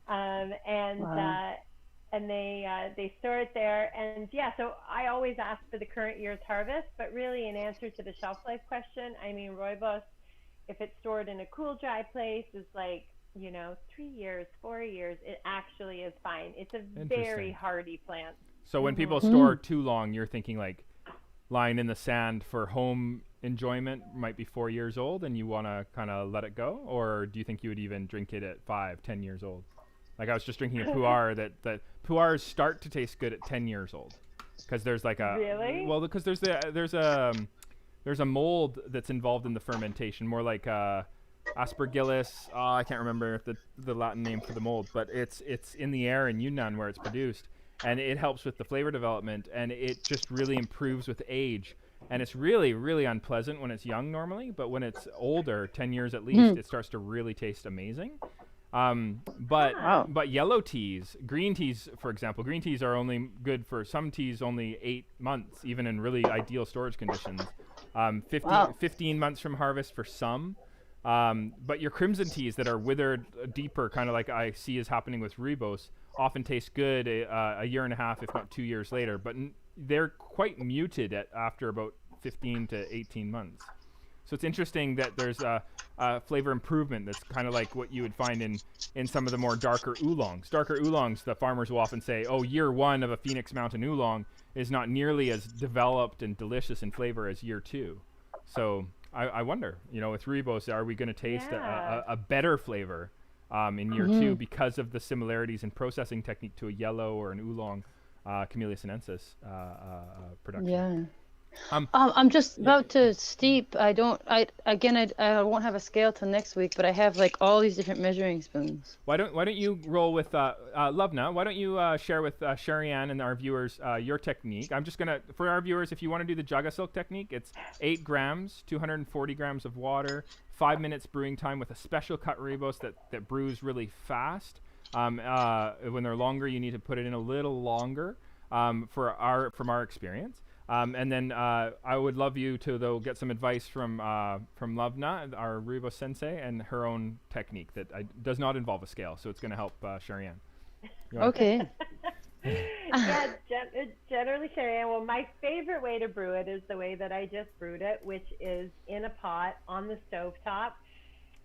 and they store it there. And so I always ask for the current year's harvest, but really in answer to the shelf life question, I mean, Rooibos, if it's stored in a cool, dry place, is like 3 years, 4 years. It actually is fine. It's a very hardy plant. So when people store too long, you're thinking like lying in the sand for home enjoyment might be 4 years old, and you want to kind of let it go? Or do you think you would even drink it at 5, 10 years old? Like I was just drinking a pu'er that pu'ers start to taste good at 10 years old, because there's like a because there's a mold that's involved in the fermentation, more like Aspergillus. I can't remember the Latin name for the mold, but it's in the air in Yunnan where it's produced, and it helps with the flavor development, and it just really improves with age. And it's really, really unpleasant when it's young normally, but when it's older, 10 years at least, it starts to really taste amazing. But yellow teas, green teas, for example, green teas are only good for some teas only 8 months, even in really ideal storage conditions. 15 months from harvest for some. But your crimson teas that are withered deeper, kind of like I see is happening with Rooibos, often taste good a year and a half, if not 2 years later. But they're quite muted after about 15 to 18 months. So it's interesting that there's a flavor improvement that's kind of like what you would find in some of the more darker oolongs. Darker oolongs, the farmers will often say, year one of a Phoenix Mountain oolong is not nearly as developed and delicious in flavor as year two. So I wonder, with Rooibos, are we going to taste a better flavor in year two because of the similarities in processing technique to a yellow or an oolong Camellia sinensis production? Yeah. I'm just about to steep. I won't have a scale till next week, but I have like all these different measuring spoons. Why don't you roll with Lovna? Why don't you share with Sherry Ann and our viewers your technique? I'm just gonna, for our viewers, if you want to do the Jaga Silk technique, it's 8 grams, 240 grams of water, 5 minutes brewing time with a special cut Rooibos that brews really fast. When they're longer, you need to put it in a little longer. From our experience. And then I would love you to, though, get some advice from Lovna, our Rooibos sensei, and her own technique that does not involve a scale. So it's going to help Sherry Ann. You wanna- Okay. Yeah, generally sherry. Well, my favorite way to brew it is the way that I just brewed it, which is in a pot on the stovetop.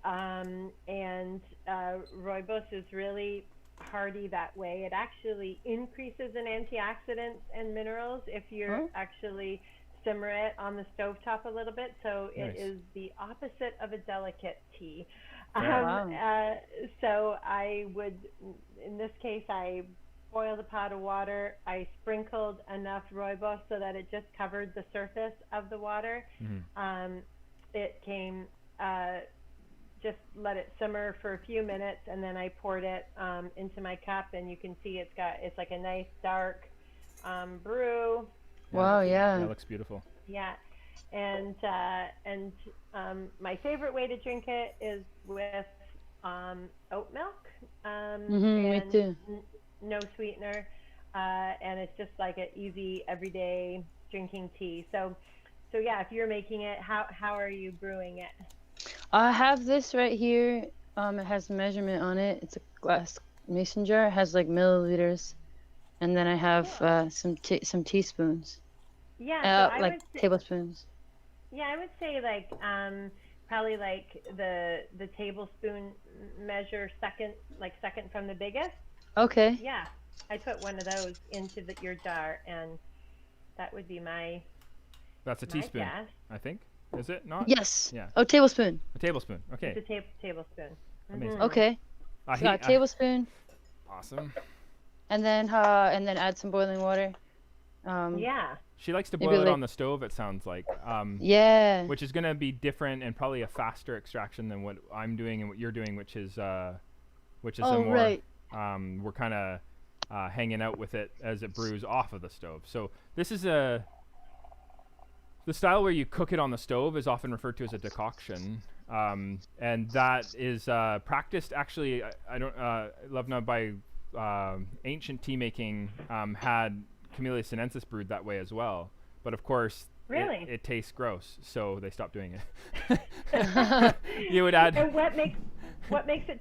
And Rooibos is really hardy that way. It actually increases in antioxidants and minerals if you actually simmer it on the stovetop a little bit. So it is the opposite of a delicate tea. Wow. So I would, in this case, I boiled a pot of water. I sprinkled enough Rooibos so that it just covered the surface of the water. It came, just let it simmer for a few minutes, and then I poured it into my cup, and you can see it's like a nice dark brew. Wow, Yeah, yeah. it looks beautiful. Yeah, and my favorite way to drink it is with oat milk, Me and too. no sweetener, and it's just like an easy everyday drinking tea. So yeah, if you're making it, how are you brewing it? I have this right here. It has a measurement on it. It's a glass mason jar. It has like milliliters, and then I have some teaspoons. Yeah, so Like tablespoons. I would say like probably like the tablespoon measure second from the biggest. Okay. Yeah, I put one of those into your jar, and that would be That's a my teaspoon, guess. I think. Is it not? Yes. Yeah. Oh, tablespoon. A tablespoon. Okay. It's a tablespoon. Amazing. Okay. I So got a hate- tablespoon, Awesome. and then add some boiling water. Yeah. She likes to Maybe boil it like- on the stove, it sounds like. Yeah. Which is going to be different and probably a faster extraction than what I'm doing and what you're doing, which is a more right. we're kind of hanging out with it as it brews off of the stove. So this is the style where you cook it on the stove is often referred to as a decoction, and that is practiced actually. I don't Levna by ancient tea making had Camellia sinensis brewed that way as well, but of course Really? it tastes gross, so they stopped doing it. You would add. And what makes it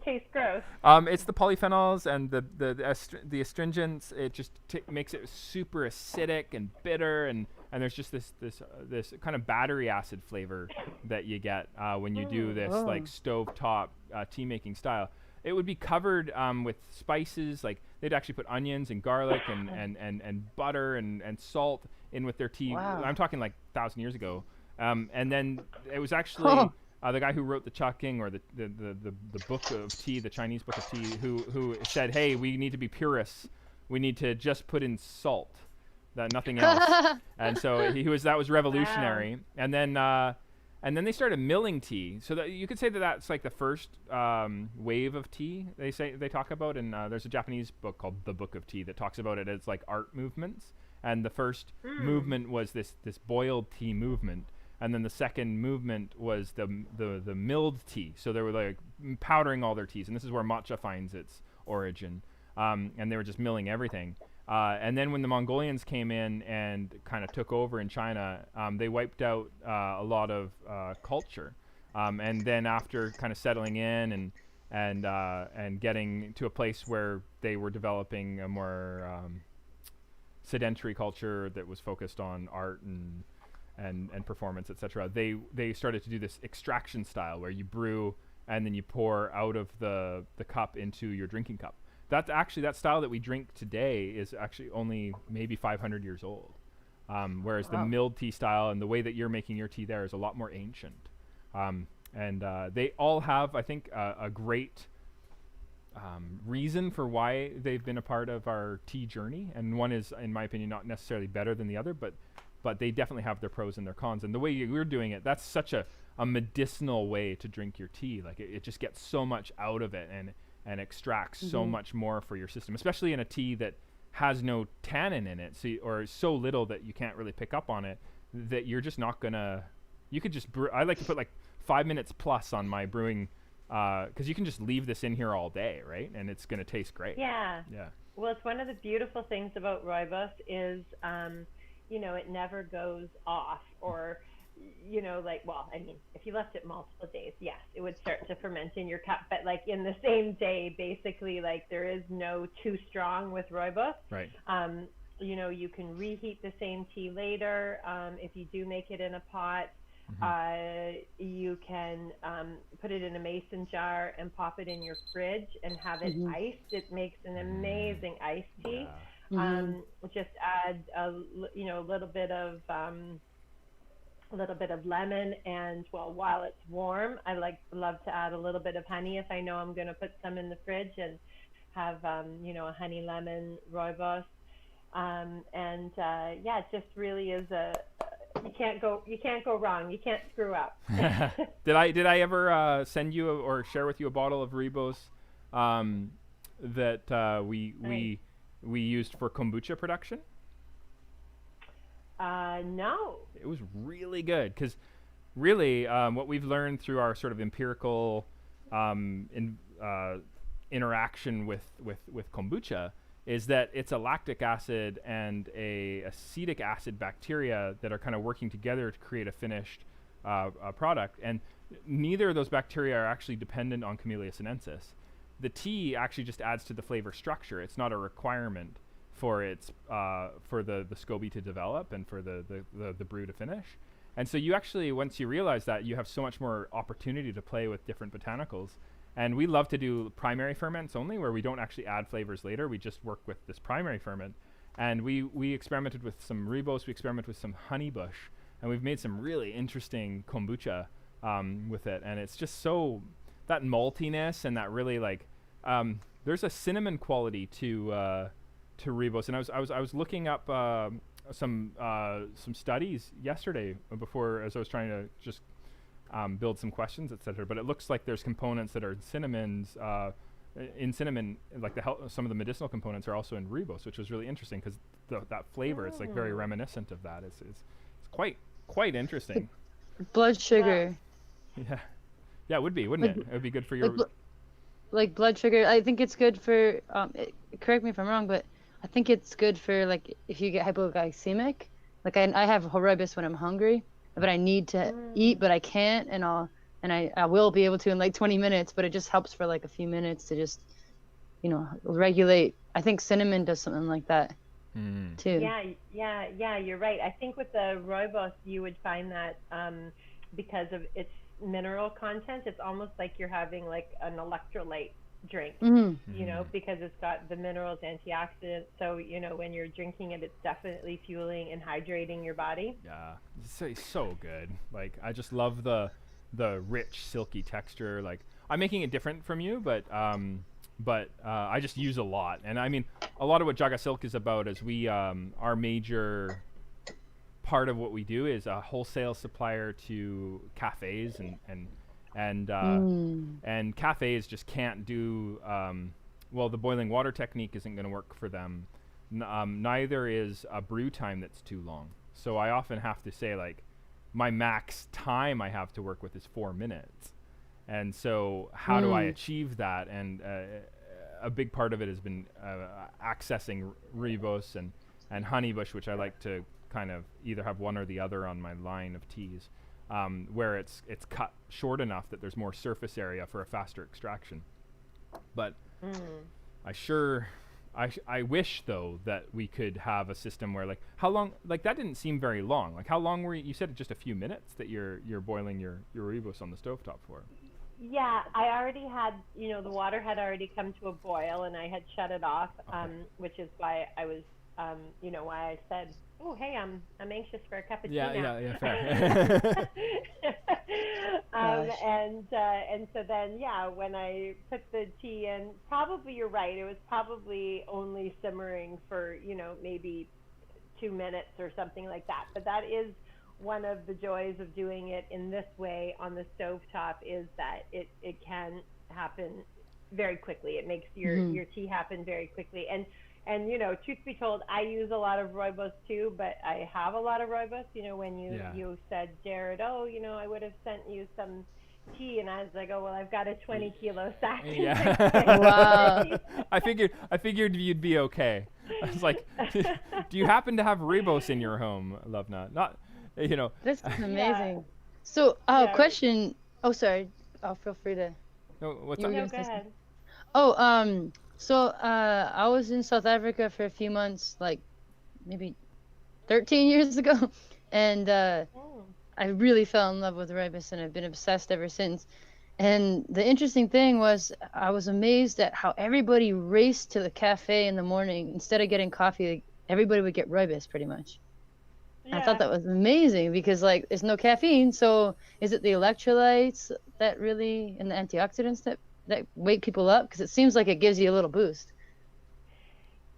taste gross? It's the polyphenols and the astringents. It just makes it super acidic and bitter, and there's just this kind of battery acid flavor that you get when you do this like stovetop tea making style. It would be covered with spices, like they'd actually put onions and garlic and butter and salt in with their tea. Wow. I'm talking like 1,000 years ago. And then it was actually the guy who wrote the Checking or the book of tea, the Chinese book of tea, who said, hey, we need to be purists. We need to just put in salt, that nothing else. And so that was revolutionary. Wow. And then they started milling tea. So that you could say that's like the first wave of tea they talk about. And there's a Japanese book called The Book of Tea that talks about it as like art movements. And the first movement was this boiled tea movement. And then the second movement was the milled tea. So they were like powdering all their teas. And this is where matcha finds its origin. And they were just milling everything. And then when the Mongolians came in and kind of took over in China, they wiped out a lot of culture. And then after kind of settling in and getting to a place where they were developing a more sedentary culture that was focused on art and performance, etc., they started to do this extraction style where you brew and then you pour out of the cup into your drinking cup. That's actually, that style that we drink today is actually only maybe 500 years old. Whereas the milled tea style and the way that you're making your tea there is a lot more ancient. And they all have, I think, a great reason for why they've been a part of our tea journey. And one is, in my opinion, not necessarily better than the other, but they definitely have their pros and their cons. And the way you're doing it, that's such a medicinal way to drink your tea. Like it just gets so much out of it and extracts so much more for your system, especially in a tea that has no tannin in it, or so little that you can't really pick up on it, that you're just not gonna, you could just brew. I like to put like 5 minutes plus on my brewing, because you can just leave this in here all day, right? And it's gonna taste great. Yeah. Yeah. Well, it's one of the beautiful things about Rooibos is, it never goes off, or you know, like, well, I mean, if you left it multiple days, yes, it would start to ferment in your cup. But like in the same day, basically, like there is no too strong with Rooibos. Right. You know, you can reheat the same tea later. If you do make it in a pot, you can put it in a mason jar and pop it in your fridge and have it iced. It makes an amazing iced tea. Just add a little bit of lemon, and well, while it's warm, I love to add a little bit of honey if I know I'm going to put some in the fridge, and have you know, a honey lemon Rooibos. Yeah, it just really is you can't go wrong. You can't screw up. Did I ever send you or share with you a bottle of Rooibos that we used for kombucha production? No. It was really good, because really what we've learned through our sort of empirical interaction with kombucha is that it's a lactic acid and a acetic acid bacteria that are kind of working together to create a finished product, and neither of those bacteria are actually dependent on Camellia sinensis. The tea actually just adds to the flavor structure. It's not a requirement for its for the SCOBY to develop and for the brew to finish. And so you actually, once you realize that, you have so much more opportunity to play with different botanicals. And we love to do primary ferments only, where we don't actually add flavors later. We just work with this primary ferment. And we experimented with some Rooibos, we experimented with some honeybush, and we've made some really interesting kombucha with it. And it's just so, that maltiness and that really like, there's a cinnamon quality to Rooibos. And I was looking up some studies yesterday before, as I was trying to just build some questions, etc. But it looks like there's components that are in cinnamons. In cinnamon, like some of the medicinal components are also in Rooibos, which was really interesting, because that flavor, it's like very reminiscent of that. It's quite interesting. Blood sugar. Yeah, it would be, wouldn't it? It would be good for your like blood sugar. I think it's good for. Correct me if I'm wrong, but I think it's good for like if you get hypoglycemic. Like I have Rooibos when I'm hungry, but I need to eat, but I can't, and I will be able to in like 20 minutes, but it just helps for like a few minutes to just, you know, regulate. I think cinnamon does something like that too. Yeah, you're right. I think with the Rooibos, you would find that because of its mineral content, it's almost like you're having like an electrolyte drink, you know, because it's got the minerals, antioxidants. So, you know, when you're drinking it, it's definitely fueling and hydrating your body. Yeah, it's so good. Like, I just love the rich, silky texture. Like, I'm making it different from you, but I just use a lot. And I mean, a lot of what Jaga Silk is about is we, our major part of what we do is a wholesale supplier to cafes and cafes just can't do, well, the boiling water technique isn't going to work for them. Neither is a brew time that's too long. So I often have to say, like, my max time I have to work with is 4 minutes. And so how do I achieve that? And a big part of it has been accessing Rooibos and honeybush, which I like to kind of either have one or the other on my line of teas. Where it's cut short enough that there's more surface area for a faster extraction. But I wish though that we could have a system where, like, how long, like that didn't seem very long. Like, how long were you said just a few minutes that you're boiling your Rooibos on the stovetop for? Yeah, I already had, you know, the water had already come to a boil and I had shut it off, which is why I was, you know, why I said, oh, hey, I'm anxious for a cup of tea now. Yeah, fair. And so then, yeah, when I put the tea in, probably you're right. It was probably only simmering for, you know, maybe 2 minutes or something like that. But that is one of the joys of doing it in this way on the stovetop, is that it can happen very quickly. It makes your tea happen very quickly. And, you know, truth be told, I use a lot of Rooibos too, but I have a lot of Rooibos. You know, when you said, Jared, oh, you know, I would have sent you some tea, and I was like, oh, well, I've got a 20-kilo sack. Yeah. Wow. I figured you'd be okay. I was like, do you happen to have Rooibos in your home, Lovna? you know. That's Yeah. amazing. So, Yeah. question. Oh, sorry. Oh, feel free to. No, what's You up? were No, gonna go say something. ahead. Oh, so I was in South Africa for a few months, like maybe 13 years ago, and Mm. I really fell in love with rooibos, and I've been obsessed ever since. And the interesting thing was, I was amazed at how everybody raced to the cafe in the morning instead of getting coffee. Like, everybody would get rooibos pretty much. I thought Yeah. that was amazing because like there's no caffeine. So is it the electrolytes that really and the antioxidants that wake people up? Because it seems like it gives you a little boost.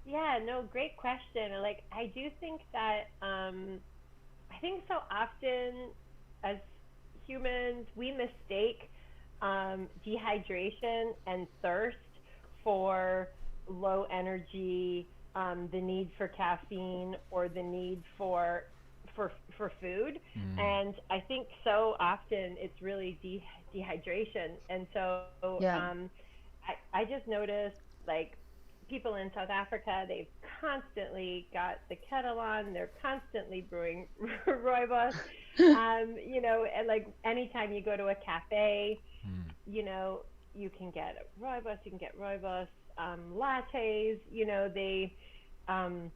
Yeah, no, great question. Like, I do think that I think so often as humans we mistake dehydration and thirst for low energy, the need for caffeine or the need for food. Mm. And I think so often it's really dehydration. And so Yeah. I just noticed like people in South Africa, they've constantly got the kettle on, they're constantly brewing rooibos. And like anytime you go to a cafe, Mm. you know, you can get rooibos, you can get rooibos lattes. They um,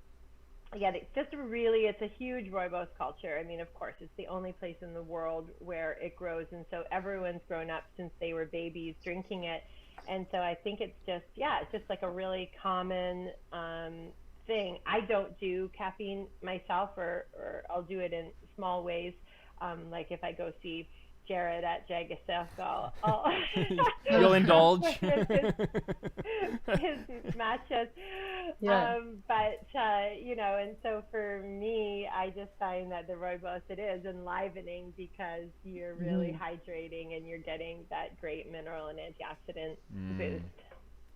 yeah, it's just really, it's a huge rooibos culture. I mean, of course, it's the only place in the world where it grows, and so everyone's grown up since they were babies drinking it. And so I think it's just, yeah, it's just like a really common thing. I don't do caffeine myself, or I'll do it in small ways. Like if I go see Gerda at JagaVision, I'll You'll indulge. with his matches. Yeah. But and so for me, I just find that the rooibos, it is enlivening because you're really Mhm. hydrating and you're getting that great mineral and antioxidant Mm. boost.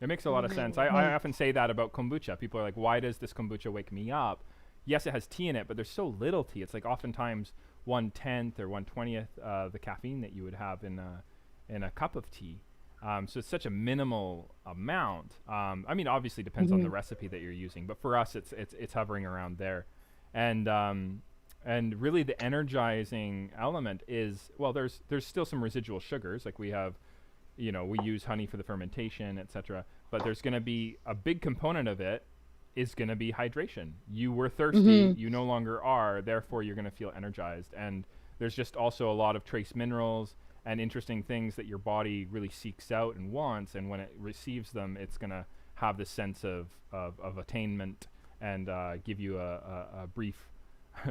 It makes a lot of sense. I often say that about kombucha. People are like, why does this kombucha wake me up? Yes, it has tea in it, but there's so little tea. It's like oftentimes 1/10 or 1/20th the caffeine that you would have in a cup of tea. So it's such a minimal amount. I mean, obviously depends on the recipe that you're using, but for us, it's hovering around there, and really the energizing element is, well, there's still some residual sugars, like we have, we use honey for the fermentation, etc. But there's going to be a big component of it is going to be hydration. You were thirsty, you no longer are, therefore you're going to feel energized. And there's just also a lot of trace minerals and interesting things that your body really seeks out and wants, and when it receives them, it's going to have this sense of attainment and give you a brief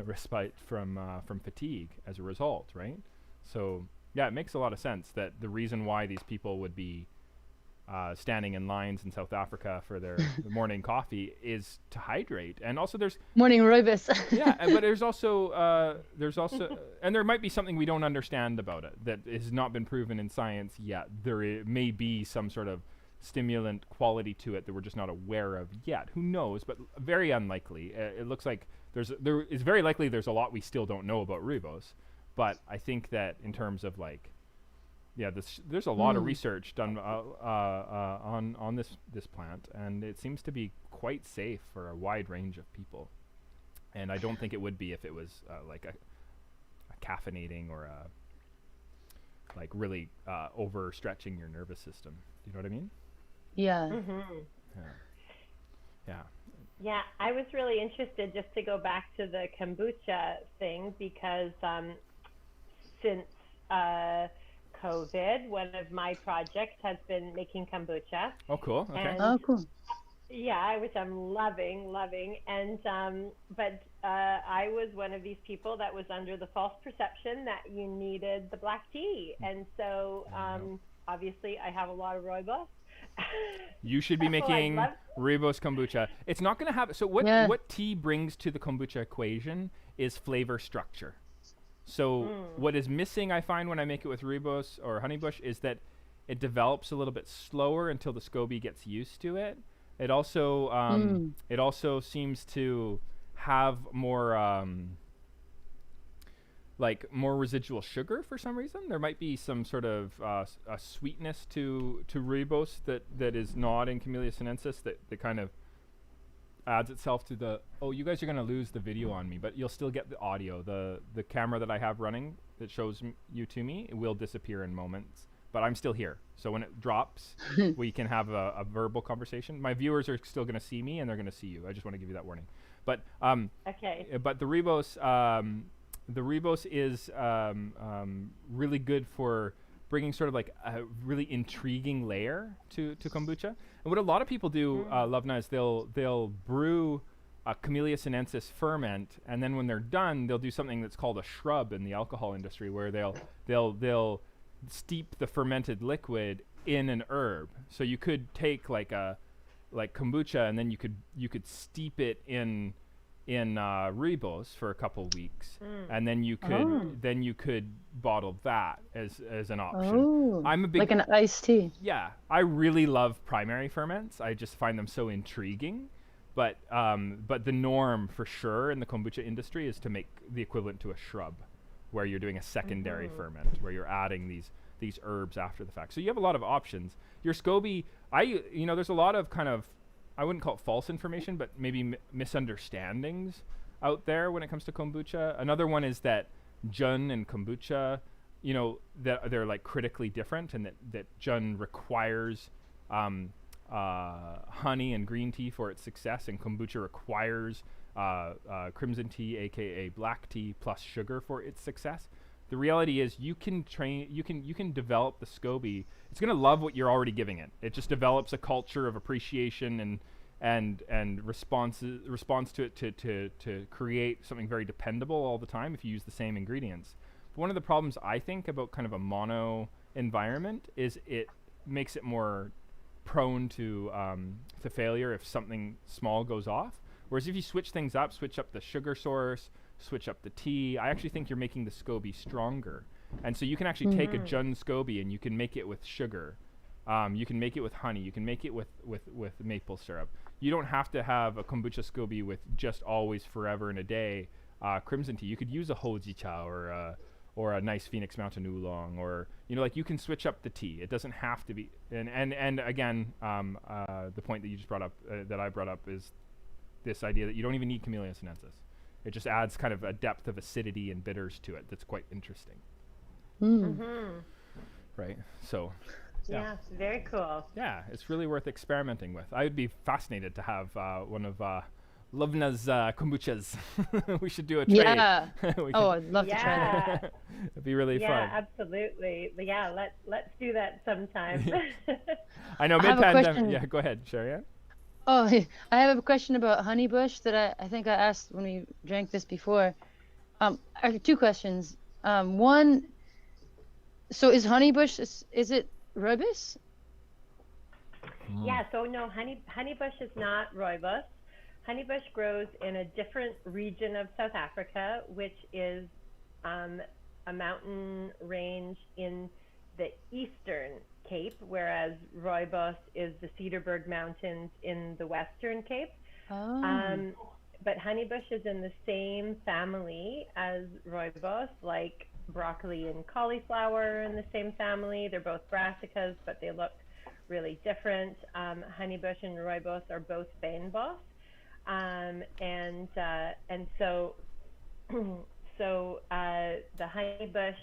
respite from fatigue as a result, right? So yeah, it makes a lot of sense that the reason why these people would be standing in lines in South Africa for their morning coffee is to hydrate. And also there's Morning rooibos. but there's also and there might be something we don't understand about it that has not been proven in science yet. There may be some sort of stimulant quality to it that we're just not aware of yet. Who knows? But very unlikely. It looks like there is very likely there's a lot we still don't know about rooibos. But I think that in terms of like, yeah, there's a lot of research done on this plant, and it seems to be quite safe for a wide range of people. And I don't think it would be if it was like a caffeinating or like really overstretching your nervous system. Do you know what I mean? Yeah. Hmm. Yeah. Yeah. Yeah, I was really interested just to go back to the kombucha thing because since COVID, one of my projects has been making kombucha. Oh, cool. Okay. And Oh, cool. yeah, which I'm loving. And but I was one of these people that was under the false perception that you needed the black tea, and so obviously I have a lot of rooibos. You should be So making Rooibos kombucha. It's not going to have. So what tea brings to the kombucha equation is flavor structure. So what is missing, I find, when I make it with Rooibos or honeybush, is that it develops a little bit slower until the SCOBY gets used to it. It also seems to have more like more residual sugar for some reason. There might be some sort of a sweetness to Rooibos that is not in Camellia sinensis that kind of adds itself to the. Oh, you guys are gonna lose the video on me, but you'll still get the audio. The camera that I have running that shows you to me, it will disappear in moments, but I'm still here. So when it drops, we can have a verbal conversation. My viewers are still gonna see me, and they're gonna see you. I just want to give you that warning. But Okay. But the Rooibos is really good for bringing sort of like a really intriguing layer to kombucha. And what a lot of people do, Lovna, is they'll brew a Camellia sinensis ferment, and then when they're done, they'll do something that's called a shrub in the alcohol industry, where they'll steep the fermented liquid in an herb. So you could take like kombucha, and then you could steep it in Rooibos for a couple weeks, and then you could bottle that as an option. Oh, I'm a big, like an iced tea. yeah, I really love primary ferments. I just find them so intriguing. But the norm for sure in the kombucha industry is to make the equivalent to a shrub, where you're doing a secondary ferment, where you're adding these herbs after the fact. So you have a lot of options. Your SCOBY, there's a lot of kind of, I wouldn't call it false information, but maybe misunderstandings out there when it comes to kombucha. Another one is that Jun and kombucha, that they're like critically different, and that Jun requires honey and green tea for its success, and kombucha requires crimson tea, aka black tea, plus sugar for its success. The reality is you can develop the SCOBY. It's going to love what you're already giving it. It just develops a culture of appreciation and response to it to create something very dependable all the time if you use the same ingredients. But one of the problems I think about kind of a mono environment is it makes it more prone to failure if something small goes off. Whereas if you switch things up, switch up the sugar source, switch up the tea, I actually think you're making the SCOBY stronger. And so you can actually take a Jun SCOBY and you can make it with sugar. You can make it with honey. You can make it with maple syrup. You don't have to have a kombucha SCOBY with just always forever and a day crimson tea. You could use a hojicha or a nice Phoenix Mountain Oolong, or you can switch up the tea. It doesn't have to be. And again, the point that you just brought up, that I brought up, is this idea that you don't even need Camellia sinensis. It just adds kind of a depth of acidity and bitters to it that's quite interesting. Right. So. Yeah, very cool. Yeah, it's really worth experimenting with. I would be fascinated to have one of Lovna's kombuchas. We should do a trade. Yeah. I'd love to try that. It'd be really fun. Yeah, absolutely. But yeah, let's do that sometime. I know, mid-pandemic. Yeah, go ahead, Sherry. Oh, I have a question about honeybush that I think I asked when we drank this before. I have two questions. One, so is honeybush, is it Rooibos? Yeah, so no, honeybush is not Rooibos. Honeybush grows in a different region of South Africa, which is a mountain range in the Eastern Cape, whereas Rooibos is the Cedarburg Mountains in the Western Cape. Oh. But honeybush is in the same family as Rooibos, like broccoli and cauliflower in the same family. They're both brassicas, but they look really different. Honeybush and Rooibos are both fynbos. And so the honeybush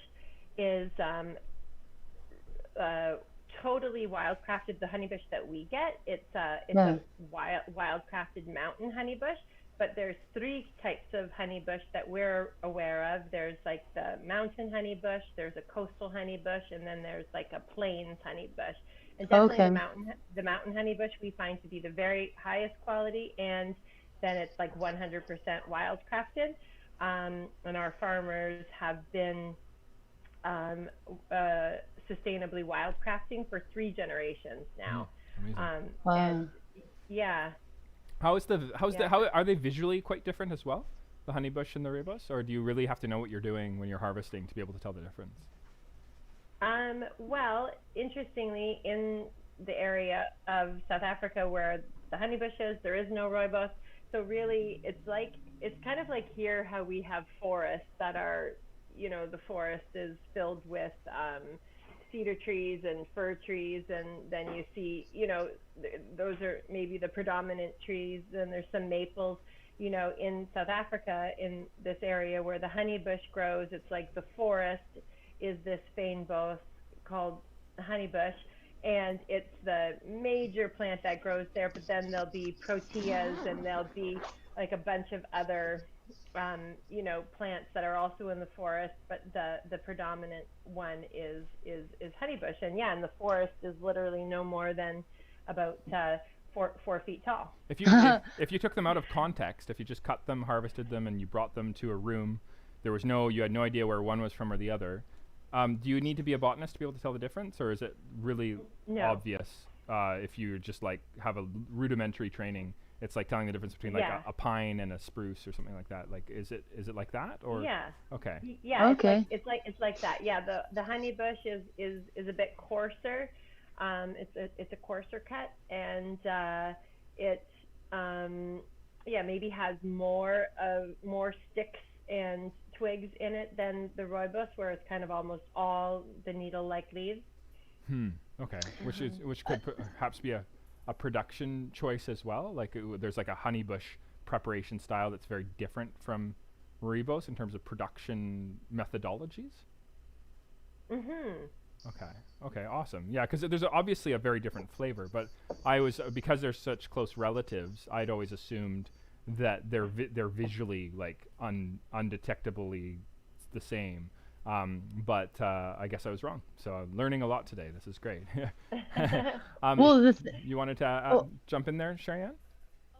is totally wildcrafted. The honeybush that we get, it's a wildcrafted mountain honeybush. But there's three types of honeybush that we're aware of. There's like the mountain honeybush, there's a coastal honeybush, and then there's like a plains honeybush. And definitely the mountain honeybush we find to be the very highest quality, and then it's like 100% wildcrafted. And our farmers have been sustainably wildcrafting for 3 generations now. Amazing. Wow. And yeah. How are they visually quite different as well, the honeybush and the Rooibos, or do you really have to know what you're doing when you're harvesting to be able to tell the difference? Well, interestingly, in the area of South Africa where the honeybush is, there is no Rooibos. So really, it's kind of like here how we have forests that are, the forest is filled with cedar trees and fir trees, and then you see, those are maybe the predominant trees. Then there's some maples. In South Africa, in this area where the honeybush grows, it's like the forest is this fynbos called honeybush, and it's the major plant that grows there. But then there'll be proteas, and there'll be like a bunch of other plants that are also in the forest, but the predominant one is honeybush. And and the forest is literally no more than about 4 feet tall. If you took them out of context, if you just cut them, harvested them, and you brought them to a room, you had no idea where one was from or the other. Do you need to be a botanist to be able to tell the difference, or is it really obvious if you just like have a rudimentary training? It's like telling the difference between like a pine and a spruce or something like that. Like, is it like that, or? Yeah. Okay. Yeah. Okay. It's like that. Yeah. The honeybush is a bit coarser. It's a coarser cut, and it maybe has more sticks and twigs in it than the rooibos, where it's kind of almost all the needle-like leaves. Okay. Which could perhaps be a production choice as well. Like there's like a honeybush preparation style that's very different from rooibos in terms of production methodologies. Okay, awesome. Yeah, because there's obviously a very different flavor, but because they're such close relatives, I'd always assumed that they're visually like undetectably the same. But I guess I was wrong. So I'm learning a lot today. This is great. Well, you wanted to jump in there, Cheyenne?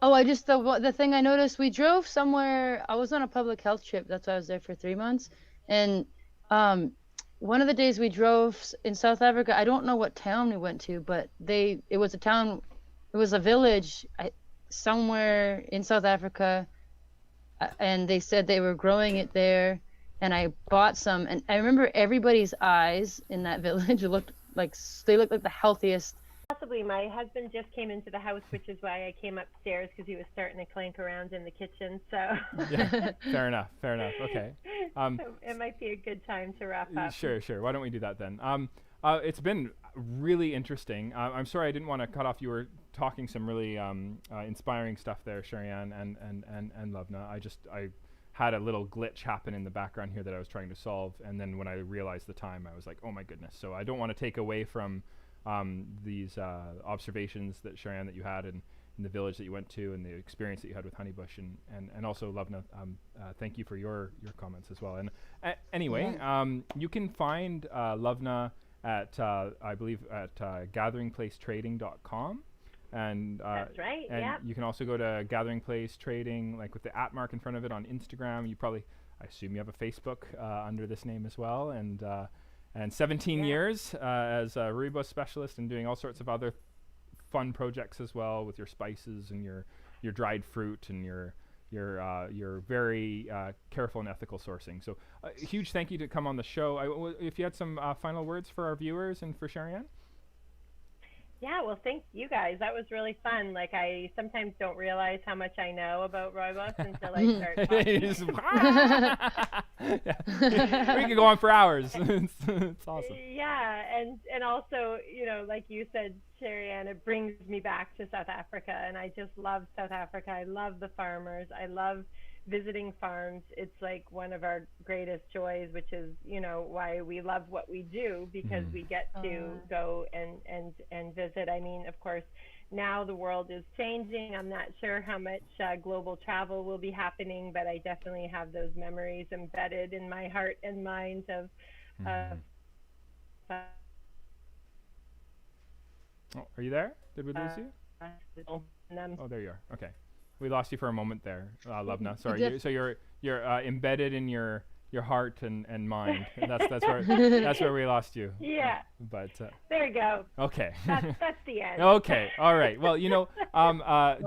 Oh, the thing I noticed, we drove somewhere. I was on a public health trip. That's why I was there for 3 months. And one of the days we drove in South Africa, I don't know what town we went to, but it was a village somewhere in South Africa, and they said they were growing it there, and I bought some, and I remember everybody's eyes in that village looked like the healthiest. Possibly. My husband just came into the house, which is why I came upstairs, because he was starting to clank around in the kitchen. So yeah, fair enough. Okay. So it might be a good time to wrap up. Sure. Why don't we do that then? It's been really interesting. I'm sorry I didn't want to cut off. You were talking some really inspiring stuff there, Cheyenne and Lovna. I had a little glitch happen in the background here that I was trying to solve, and then when I realized the time, I was like, oh my goodness. So I don't want to take away from these observations that Cheyenne, that you had in the village that you went to, and the experience that you had with honeybush, and also Lovna, thank you for your comments as well. And anyway, you can find Lovna at I believe at gatheringplacetrading.com, and that's right. And yeah. you can also go to Gathering Place Trading, like with the @ mark in front of it, on Instagram. I assume you have a Facebook under this name as well, and 17 years as a Rooibos specialist, and doing all sorts of other fun projects as well with your spices and your dried fruit and your very careful and ethical sourcing. So a huge thank you to come on the show. If you had some final words for our viewers and for Cheyenne? Yeah, well, thank you guys. That was really fun. Like, I sometimes don't realize how much I know about Rooibos until I start talking. We could go on for hours. It's awesome. Yeah, and also, like you said, Cheyenne, it brings me back to South Africa, and I just love South Africa. I love the farmers. I love visiting farms. It's like one of our greatest joys, which is, why we love what we do, because we get to go and visit. I mean, of course, now the world is changing. I'm not sure how much global travel will be happening, but I definitely have those memories embedded in my heart and mind of are you there? Did we lose you? Oh, there you are. Okay. We lost you for a moment there, Lovna. Sorry. You're embedded in your heart and mind. That's where we lost you. Yeah. But there you go. Okay. That's the end. Okay. All right. Well, ditto. Wow.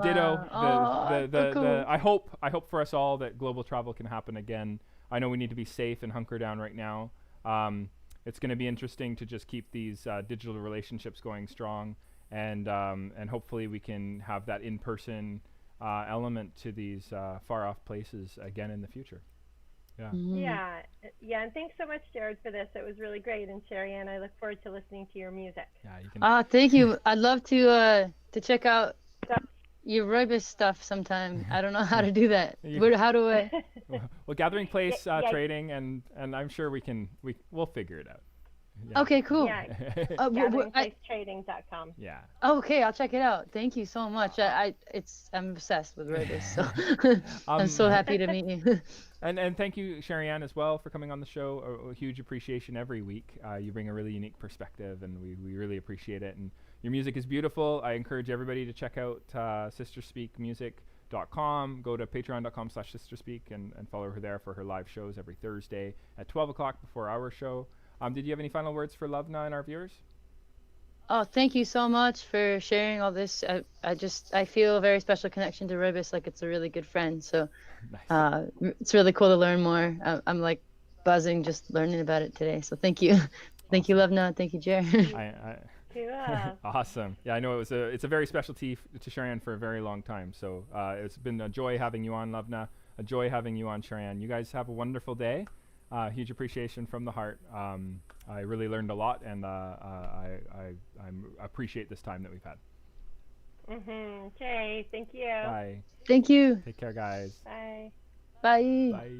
Cool. I hope for us all that global travel can happen again. I know we need to be safe and hunker down right now. It's going to be interesting to just keep these digital relationships going strong, and hopefully we can have that in-person element to these far-off places again in the future. Yeah. Yeah, and thanks so much, Jared, for this. It was really great, and Sherry Ann, I look forward to listening to your music. Yeah, you can. Thank you. I'd love to check out your Rooibos stuff sometime. I don't know how to do that. How do I? Well, Gathering Place trading, and I'm sure we'll figure it out. Yeah. Okay, cool. Yeah, GatheringPlaceTrading.com. Yeah. Okay, I'll check it out. Thank you so much. I'm obsessed with Rooibos, so I'm so happy to meet you. And thank you, Sherry Ann, as well, for coming on the show. A huge appreciation every week. You bring a really unique perspective, and we really appreciate it. And your music is beautiful. I encourage everybody to check out sisterspeakmusic.com. Go to patreon.com/sisterspeak and follow her there for her live shows every Thursday at 12 o'clock before our show. Did you have any final words for Lovna and our viewers? Oh, thank you so much for sharing all this. I feel a very special connection to Rooibos, like it's a really good friend. So nice. It's really cool to learn more. I'm like buzzing just learning about it today. So thank you. Thank you, Lovna. Thank you, Jared. Awesome. Yeah, I know it's a very special tea to Sharon for a very long time. So it's been a joy having you on, Lovna. A joy having you on, Sharon. You guys have a wonderful day. Huge appreciation from the heart. I really learned a lot, and I appreciate this time that we've had. Okay, thank you. Bye. Thank you. Take care, guys. Bye. Bye. Bye.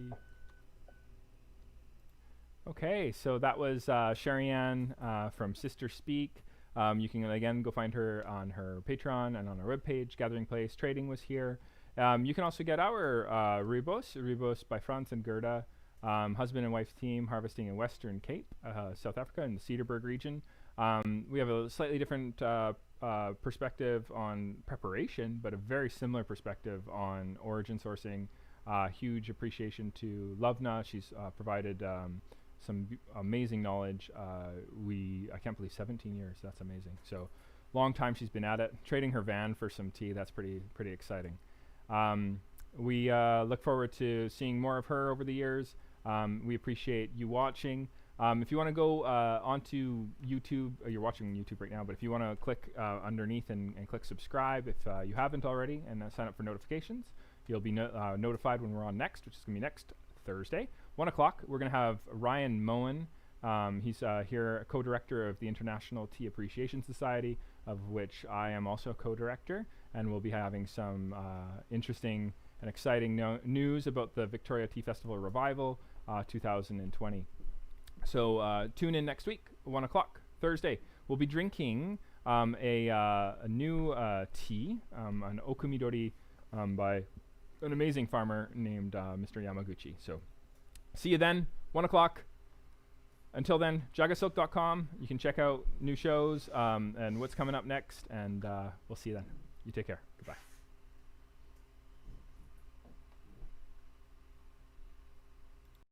Okay, so that was Sherry Ann from Sister Speak. You can again go find her on her Patreon and on our webpage. Gathering Place Trading was here. You can also get our Rooibos by Franz and Gerda. Husband and wife team harvesting in Western Cape, South Africa, in the Cedarburg region. We have a slightly different perspective on preparation, but a very similar perspective on origin sourcing. Huge appreciation to Lovna. She's provided some amazing knowledge. I can't believe 17 years. That's amazing. So long time she's been at it. Trading her van for some tea. That's pretty exciting. We look forward to seeing more of her over the years. We appreciate you watching. If you want to go onto YouTube, you're watching YouTube right now, but if you want to click underneath and click subscribe, if you haven't already, and sign up for notifications, you'll be notified when we're on next, which is going to be next Thursday, 1 o'clock. We're going to have Ryan Moen. He's here, co-director of the International Tea Appreciation Society, of which I am also co-director, and we'll be having some interesting and exciting news about the Victoria Tea Festival Revival 2020. So tune in next week, 1 o'clock, Thursday. We'll be drinking a new tea, an Okumidori by an amazing farmer named Mr. Yamaguchi. So see you then, 1 o'clock. Until then, jagasilk.com. You can check out new shows and what's coming up next, and we'll see you then. You take care. Goodbye.